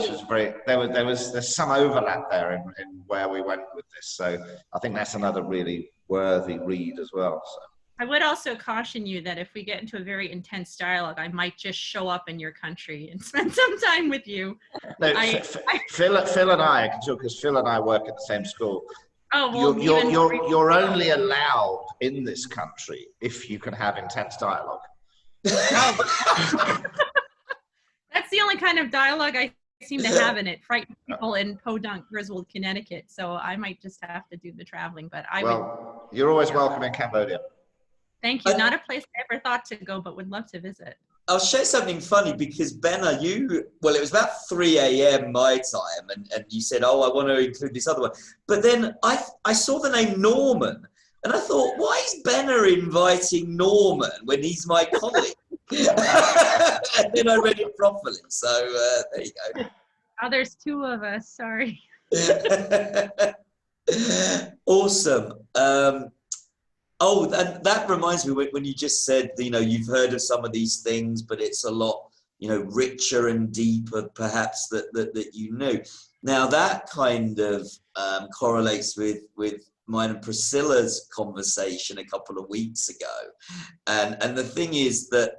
was there's some overlap there in where we went with this. So I think that's another really worthy read as well. So. I would also caution you that if we get into a very intense dialogue, I might just show up in your country and spend some time with you. No, Phil and I can talk because Phil and I work at the same school. Oh, well, you're only allowed in this country if you can have intense dialogue. Oh. That's the only kind of dialogue I seem to have in it. Frightened people in Podunk, Griswold, Connecticut. So I might just have to do the traveling. But you're always welcome in Cambodia. Thank you. Not a place I ever thought to go, but would love to visit. I'll share something funny because Benna, it was about 3 a.m. my time, and you said, oh, I want to include this other one. But then I saw the name Norman, and I thought, why is Benna inviting Norman when he's my colleague? And then I read it properly. So there you go. Oh, there's two of us. Sorry. Awesome. Oh, and that reminds me when you just said, you've heard of some of these things, but it's a lot, richer and deeper, perhaps, that you knew. Now, that kind of correlates with mine and Priscilla's conversation a couple of weeks ago. And the thing is that,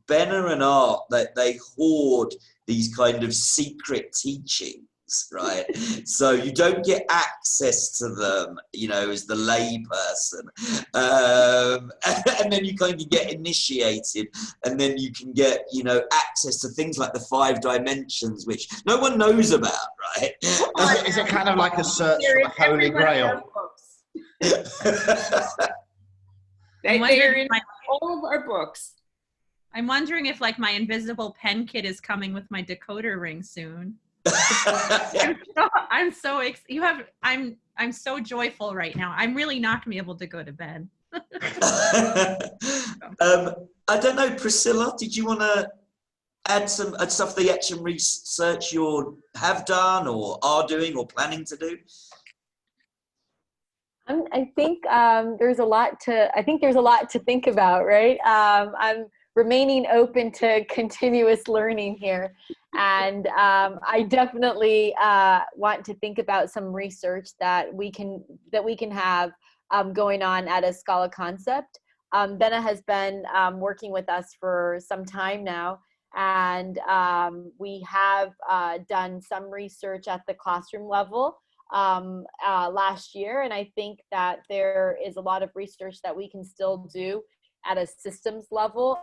Benna and Art, they hoard these kind of secret teachings. Right, so you don't get access to them, as the lay person, and then you kind of get initiated, and then you can get, access to things like the 5 dimensions, which no one knows about, right? Is it kind of like a search for the Holy Grail? They're in all of our books. I'm wondering if, like, my invisible pen kit is coming with my decoder ring soon. I'm so joyful right now. I'm really not gonna be able to go to bed. I don't know, Priscilla, did you want to add some stuff, the action research you have done or are doing or planning to do? I think there's a lot to think about, right? I'm remaining open to continuous learning here. And I definitely want to think about some research that we can have going on at a Scala Concept. Benna has been working with us for some time now, and we have done some research at the classroom level last year, and I think that there is a lot of research that we can still do at a systems level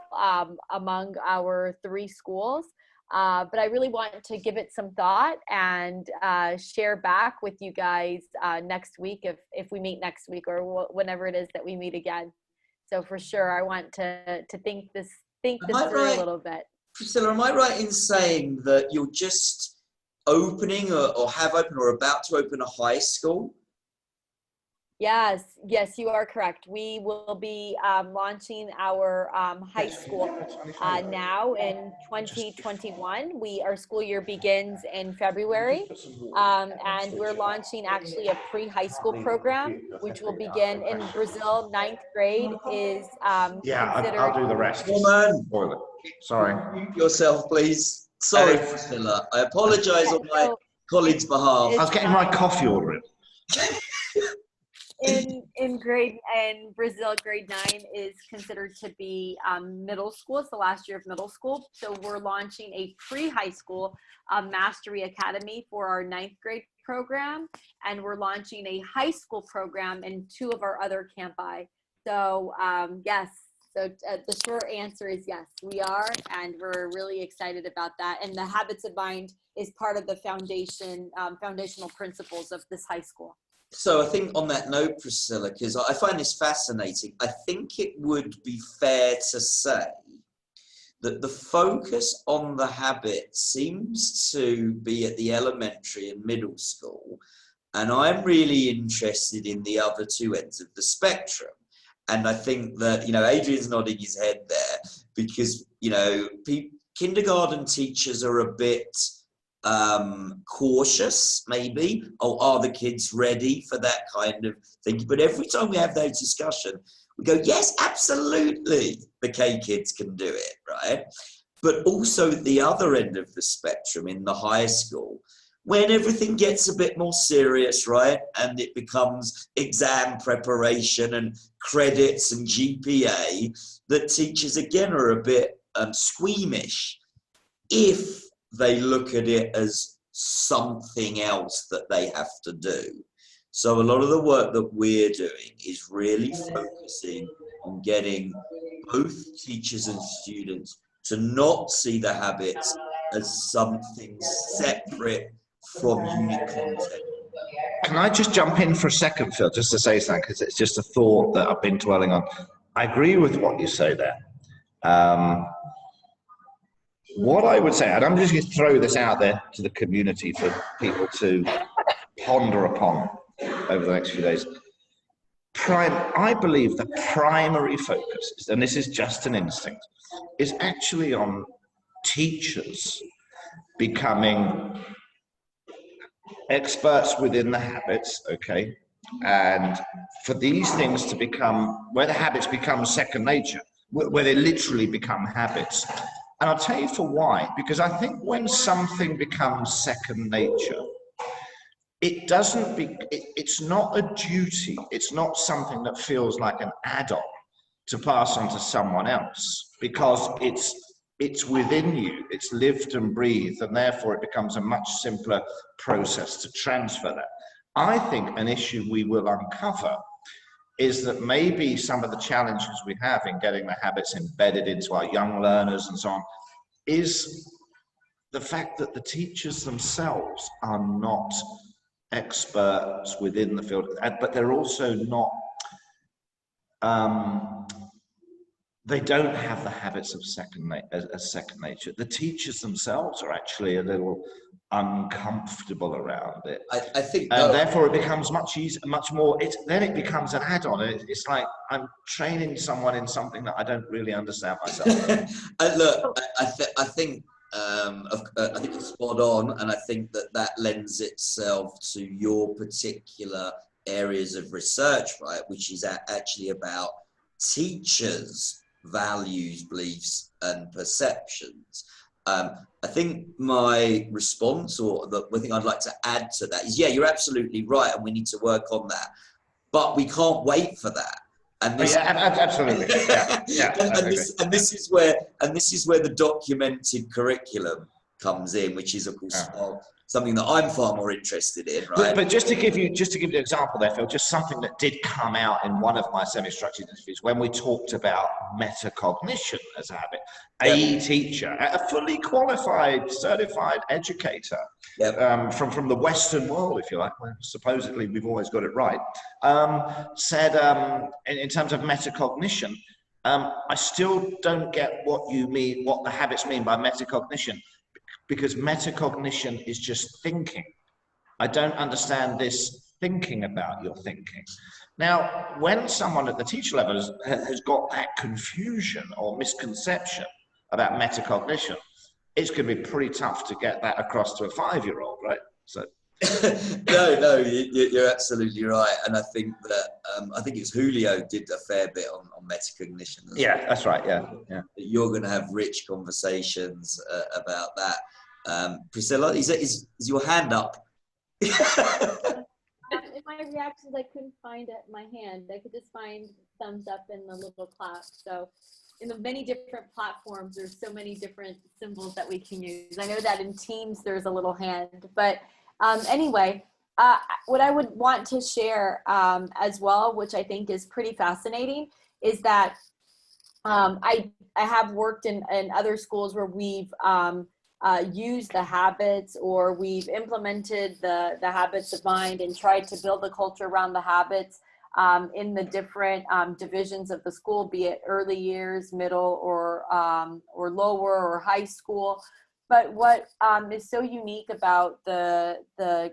among our 3 schools. But I really want to give it some thought and share back with you guys next week if we meet next week, or whenever it is that we meet again. So for sure, I want to think this through a little bit. Priscilla, am I right in saying that you're just opening or have opened or about to open a high school? Yes, you are correct. We will be launching our high school now in 2021. Our school year begins in February, and we're launching actually a pre-high school program, which will begin in Brazil. 9th grade is considered. I'll do the rest. Woman, sorry. Yourself, please. Sorry, Priscilla. I apologise on my colleagues' behalf. I was getting my coffee order in. In Brazil, grade 9 is considered to be middle school. It's the last year of middle school. So we're launching a pre-high school mastery academy for our 9th grade program, and we're launching a high school program in 2 of our other campi. So yes. So the short answer is yes, we are, and we're really excited about that. And the Habits of Mind is part of the foundational principles of this high school. So I think on that note, Priscilla, because I find this fascinating, I think it would be fair to say that the focus on the habit seems to be at the elementary and middle school. And I'm really interested in the other 2 ends of the spectrum. And I think that, Adrian's nodding his head there because, kindergarten teachers are a bit cautious, maybe. Are the kids ready for that kind of thing? But every time we have that discussion, we go, yes, absolutely, the K kids can do it, right? But also the other end of the spectrum in the high school, when everything gets a bit more serious, right? And it becomes exam preparation and credits and GPA, that teachers again are a bit squeamish if they look at it as something else that they have to do. So a lot of the work that we're doing is really focusing on getting both teachers and students to not see the habits as something separate from unit content. Can I just jump in for a second, Phil, just to say something, because it's just a thought that I've been dwelling on. I agree with what you say there. What I would say, and I'm just going to throw this out there to the community for people to ponder upon over the next few days. I believe the primary focus, and this is just an instinct, is actually on teachers becoming experts within the habits, okay? And for these things to become, where the habits become second nature, where they literally become habits. And I'll tell you for why, because I think when something becomes second nature, it's not a duty, it's not something that feels like an add-on to pass on to someone else, because it's within you, it's lived and breathed, and therefore it becomes a much simpler process to transfer that. I think an issue we will uncover is that maybe some of the challenges we have in getting the habits embedded into our young learners and so on is the fact that the teachers themselves are not experts within the field, but they're also not, they don't have the habits of second nature. The teachers themselves are actually a little uncomfortable around it. I think, and therefore it becomes much easier, much more. Then it becomes an add-on. It's like I'm training someone in something that I don't really understand myself. Look, I think it's spot on, and I think that lends itself to your particular areas of research, right? Which is actually about teachers' values, beliefs, and perceptions. I think my response, or the thing I'd like to add to that is, yeah, you're absolutely right, and we need to work on that. But we can't wait for that. And this, absolutely. Yeah, and this is where the documented curriculum comes in, which is of course something that I'm far more interested in, right? But just to give you an example there, Phil, just something that did come out in one of my semi-structured interviews when we talked about metacognition as a habit. A teacher, a fully qualified, certified educator from the Western world, if you like, where supposedly we've always got it right, said in terms of metacognition, I still don't get what you mean, what the habits mean by metacognition, because metacognition is just thinking. I don't understand this thinking about your thinking. Now, when someone at the teacher level has got that confusion or misconception about metacognition, it's going to be pretty tough to get that across to a 5-year-old, right? So. No, you're absolutely right, and I think that I think it's Julio did a fair bit on metacognition. Yeah, that's right. Yeah. You're going to have rich conversations about that. Priscilla, is your hand up? In my reactions, I couldn't find my hand. I could just find thumbs up in the little clap. So in the many different platforms, there's so many different symbols that we can use. I know that in Teams, there's a little hand. But anyway, what I would want to share as well, which I think is pretty fascinating, is that I have worked in other schools where we've used the habits, or we've implemented the habits of mind and tried to build a culture around the habits in the different divisions of the school, be it early years, middle, or lower, or high school. But what is so unique about the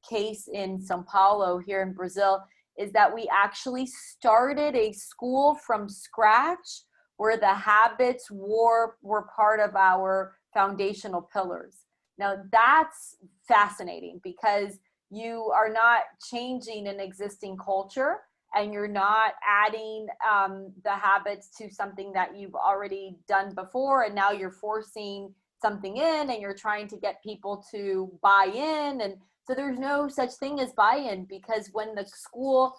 case in São Paulo here in Brazil is that we actually started a school from scratch where the habits were part of our foundational pillars. Now that's fascinating, because you are not changing an existing culture, and you're not adding the habits to something that you've already done before, and now you're forcing something in, and you're trying to get people to buy in. And so there's no such thing as buy-in, because when the school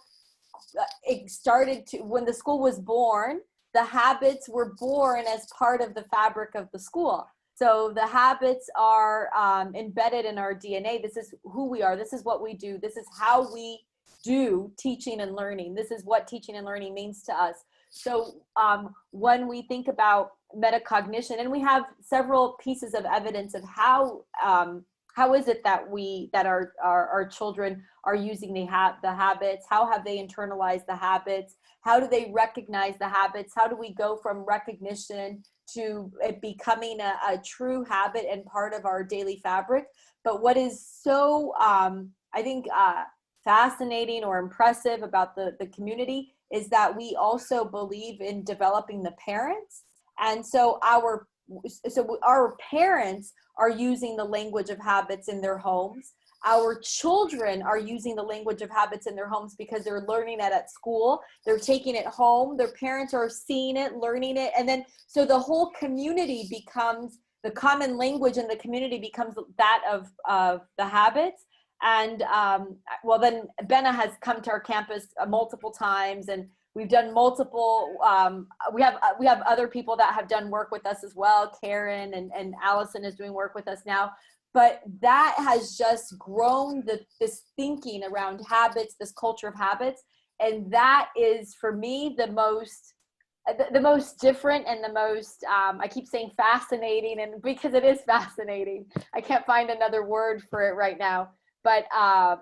when the school was born, the habits were born as part of the fabric of the school. So the habits are embedded in our DNA. This is who we are. This is what we do. This is how we do teaching and learning. This is what teaching and learning means to us. So when we think about metacognition, and we have several pieces of evidence of how is it that our children are using the habits? How have they internalized the habits? How do they recognize the habits? How do we go from recognition to it becoming a true habit and part of our daily fabric? But what is so, I think, fascinating or impressive about the community is that we also believe in developing the parents. And so our parents are using the language of habits in their homes. Our children are using the language of habits in their homes because they're learning it at school. They're taking it home. Their parents are seeing it, learning it. And then, so the whole community becomes, the common language in the community becomes that of the habits. And well, then Benna has come to our campus multiple times, and we've done multiple, we have other people that have done work with us as well. Karen and Allison is doing work with us now. But that has just grown this thinking around habits, this culture of habits. And that is, for me, the most different and the most, I keep saying fascinating, and because it is fascinating. I can't find another word for it right now. But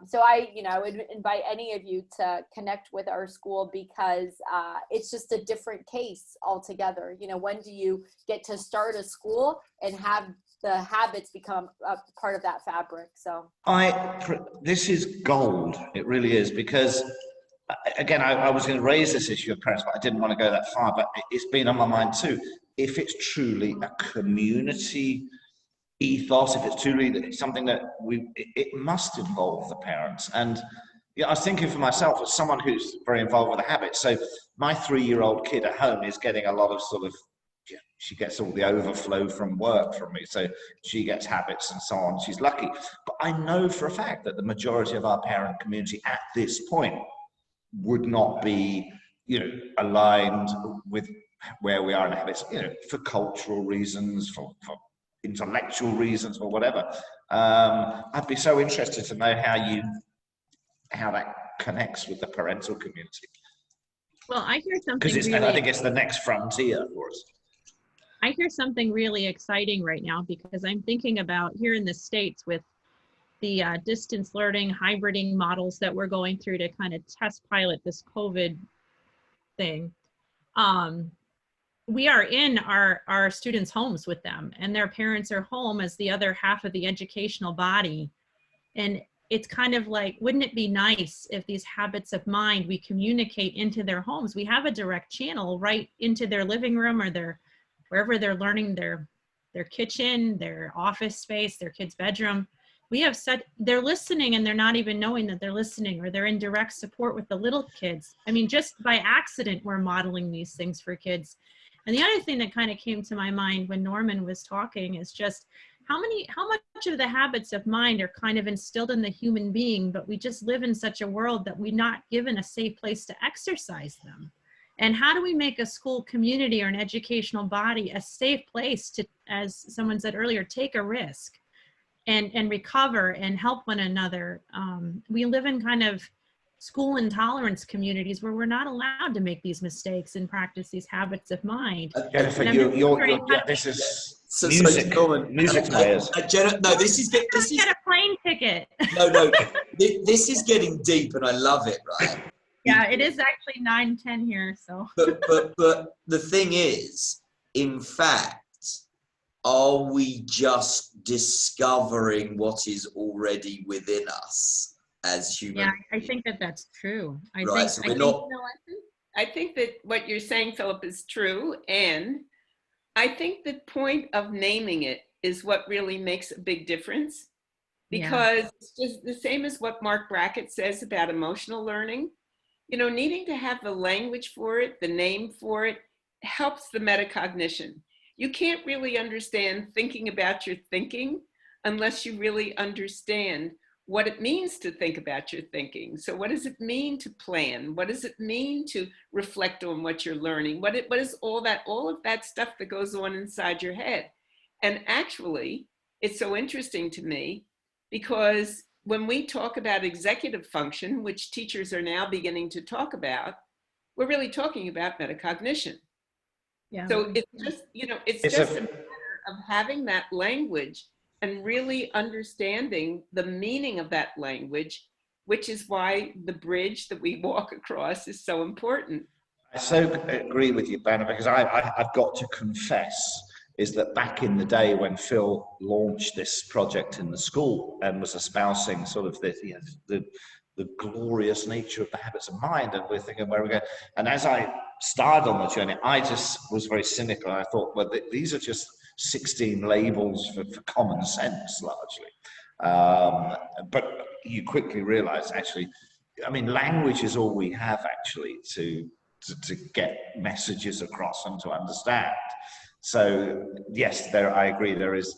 so I would invite any of you to connect with our school, because it's just a different case altogether. When do you get to start a school and have the habits become a part of that fabric? So this is gold. It really is, because again, I was going to raise this issue of parents, but I didn't want to go that far. But it's been on my mind too. If it's truly a community ethos, if it's truly something that it must involve the parents. And I was thinking for myself, as someone who's very involved with the habits, so my 3-year-old kid at home is getting a lot of sort of she gets all the overflow from work from me, so she gets habits and so on. She's lucky. But I know for a fact that the majority of our parent community at this point would not be, aligned with where we are in habits, for cultural reasons, for intellectual reasons, or whatever. I'd be so interested to know how that connects with the parental community. Well, I hear something Because really, I think it's the next frontier for us. I hear something really exciting right now, because I'm thinking about here in the States with the distance learning, hybriding models that we're going through to kind of test pilot this COVID thing. We are in our students' homes with them, and their parents are home as the other half of the educational body. And it's kind of like, wouldn't it be nice if these habits of mind we communicate into their homes? We have a direct channel right into their living room or their wherever they're learning, their kitchen, their office space, their kid's bedroom. We have they're listening and they're not even knowing that they're listening, or they're in direct support with the little kids. I mean, just by accident, we're modeling these things for kids. And the other thing that kind of came to my mind when Norman was talking is just how much of the habits of mind are kind of instilled in the human being, but we just live in such a world that we're not given a safe place to exercise them. And how do we make a school community or an educational body a safe place to, as someone said earlier, take a risk and recover and help one another? We live in kind of school intolerance communities where we're not allowed to make these mistakes and practice these habits of mind. Jennifer, this is music players. No, this is get a plane ticket. No, this is getting deep, and I love it. Right? Yeah, it is actually 9:10 here. So. But the thing is, in fact, are we just discovering what is already within us as humans? Yeah, I think that that's true. I think that what you're saying, Philip, is true. And I think the point of naming it is what really makes a big difference, because it's just the same as what Mark Brackett says about emotional learning. Needing to have the language for it, the name for it, helps the metacognition. You can't really understand thinking about your thinking unless you really understand what it means to think about your thinking. So what does it mean to plan? What does it mean to reflect on what you're learning? What is all of that stuff that goes on inside your head? And actually, it's so interesting to me, because when we talk about executive function, which teachers are now beginning to talk about, we're really talking about metacognition. Yeah. So it's just, it's just a matter of having that language and really understanding the meaning of that language, which is why the bridge that we walk across is so important. I so agree with you, Banner, because I've got to confess is that back in the day when Phil launched this project in the school and was espousing sort of the glorious nature of the habits of mind, and we're thinking where we're going. And as I started on the journey, I just was very cynical. I thought, well, these are just 16 labels for common sense, largely. But you quickly realize, actually, I mean, language is all we have actually to get messages across and to understand. So yes, I agree. There is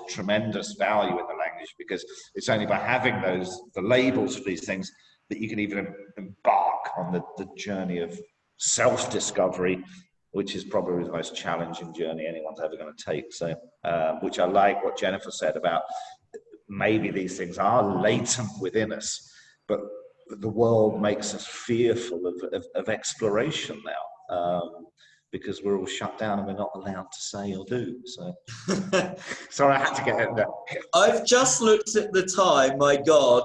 tremendous value in the language, because it's only by having the labels for these things that you can even embark on the journey of self-discovery, which is probably the most challenging journey anyone's ever going to take. So, which I like what Jennifer said about maybe these things are latent within us, but the world makes us fearful of exploration now. Because we're all shut down and we're not allowed to say or do. So, sorry, I had to get in there. I've just looked at the time. My God,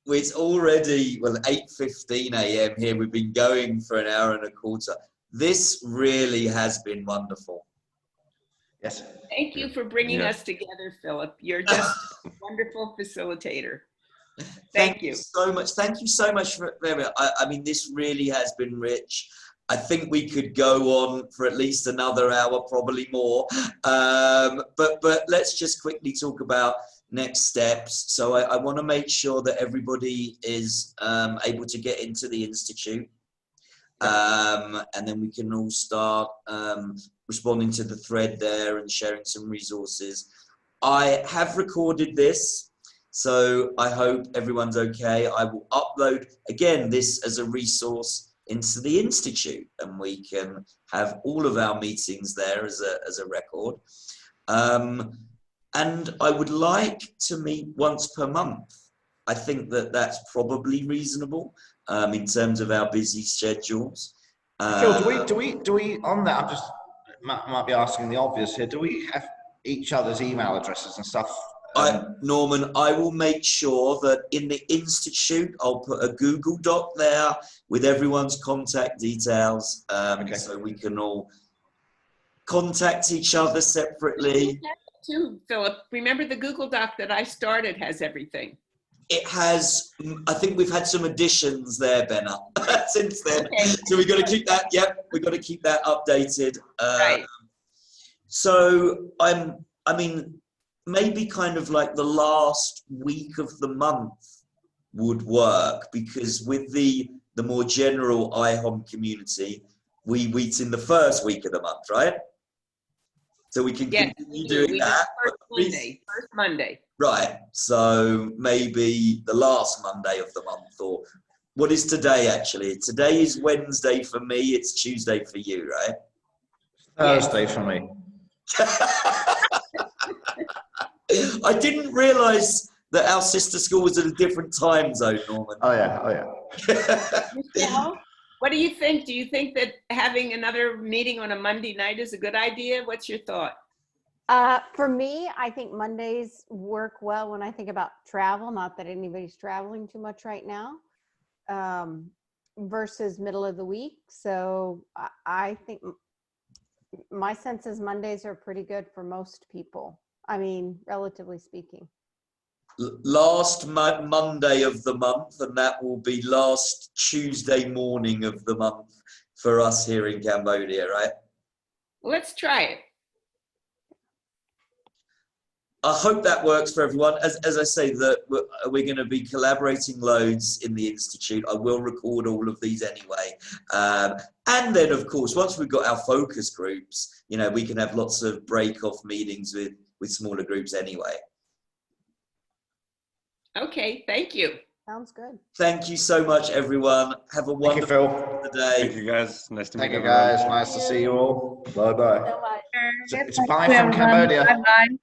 it's already 8:15 a.m. here. We've been going for an hour and a quarter. This really has been wonderful. Yes. Thank you for bringing us together, Philip. You're just a wonderful facilitator. Thank you so much. Thank you so much for it. I mean, this really has been rich. I think we could go on for at least another hour, probably more. But let's just quickly talk about next steps. So I want to make sure that everybody is able to get into the Institute. And then we can all start responding to the thread there and sharing some resources. I have recorded this, so I hope everyone's okay. I will upload, again, this as a resource into the Institute, and we can have all of our meetings there as a record. And I would like to meet once per month. I think that that's probably reasonable in terms of our busy schedules. Phil, do we on that? I'm just might be asking the obvious here. Do we have each other's email addresses and stuff? Norman, I will make sure that in the Institute, I'll put a Google Doc there with everyone's contact details, so we can all contact each other separately. Too, Philip. Remember the Google Doc that I started has everything. It has, I think we've had some additions there, Benna, since then. Okay. So we've got to keep that, we've got to keep that updated. Right. So I mean, maybe kind of like the last week of the month would work, because with the more general iHoM community, we meet in the first week of the month, right? So we can continue doing that. First Monday. Right, so maybe the last Monday of the month, or what is today actually? Today is Wednesday for me, it's Tuesday for you, right? Thursday for me. I didn't realise that our sister school was at a different time zone, Norman. Oh yeah. Michelle, what do you think? Do you think that having another meeting on a Monday night is a good idea? What's your thought? For me, I think Mondays work well when I think about travel, not that anybody's traveling too much right now, versus middle of the week. So I think my sense is Mondays are pretty good for most people. I mean, relatively speaking. Last Monday of the month, and that will be last Tuesday morning of the month for us here in Cambodia, right? Let's try it. I hope that works for everyone. As I say, that we're going to be collaborating loads in the Institute. I will record all of these anyway. And then, of course, once we've got our focus groups, you know, we can have lots of break-off meetings with smaller groups anyway. Okay, thank you. Sounds good. Thank you so much, everyone. Have a wonderful day. Thank you, guys. Nice to meet you. Thank you, guys. Nice to see you all. Bye-bye. So much. It's bye from Cambodia. Bye-bye.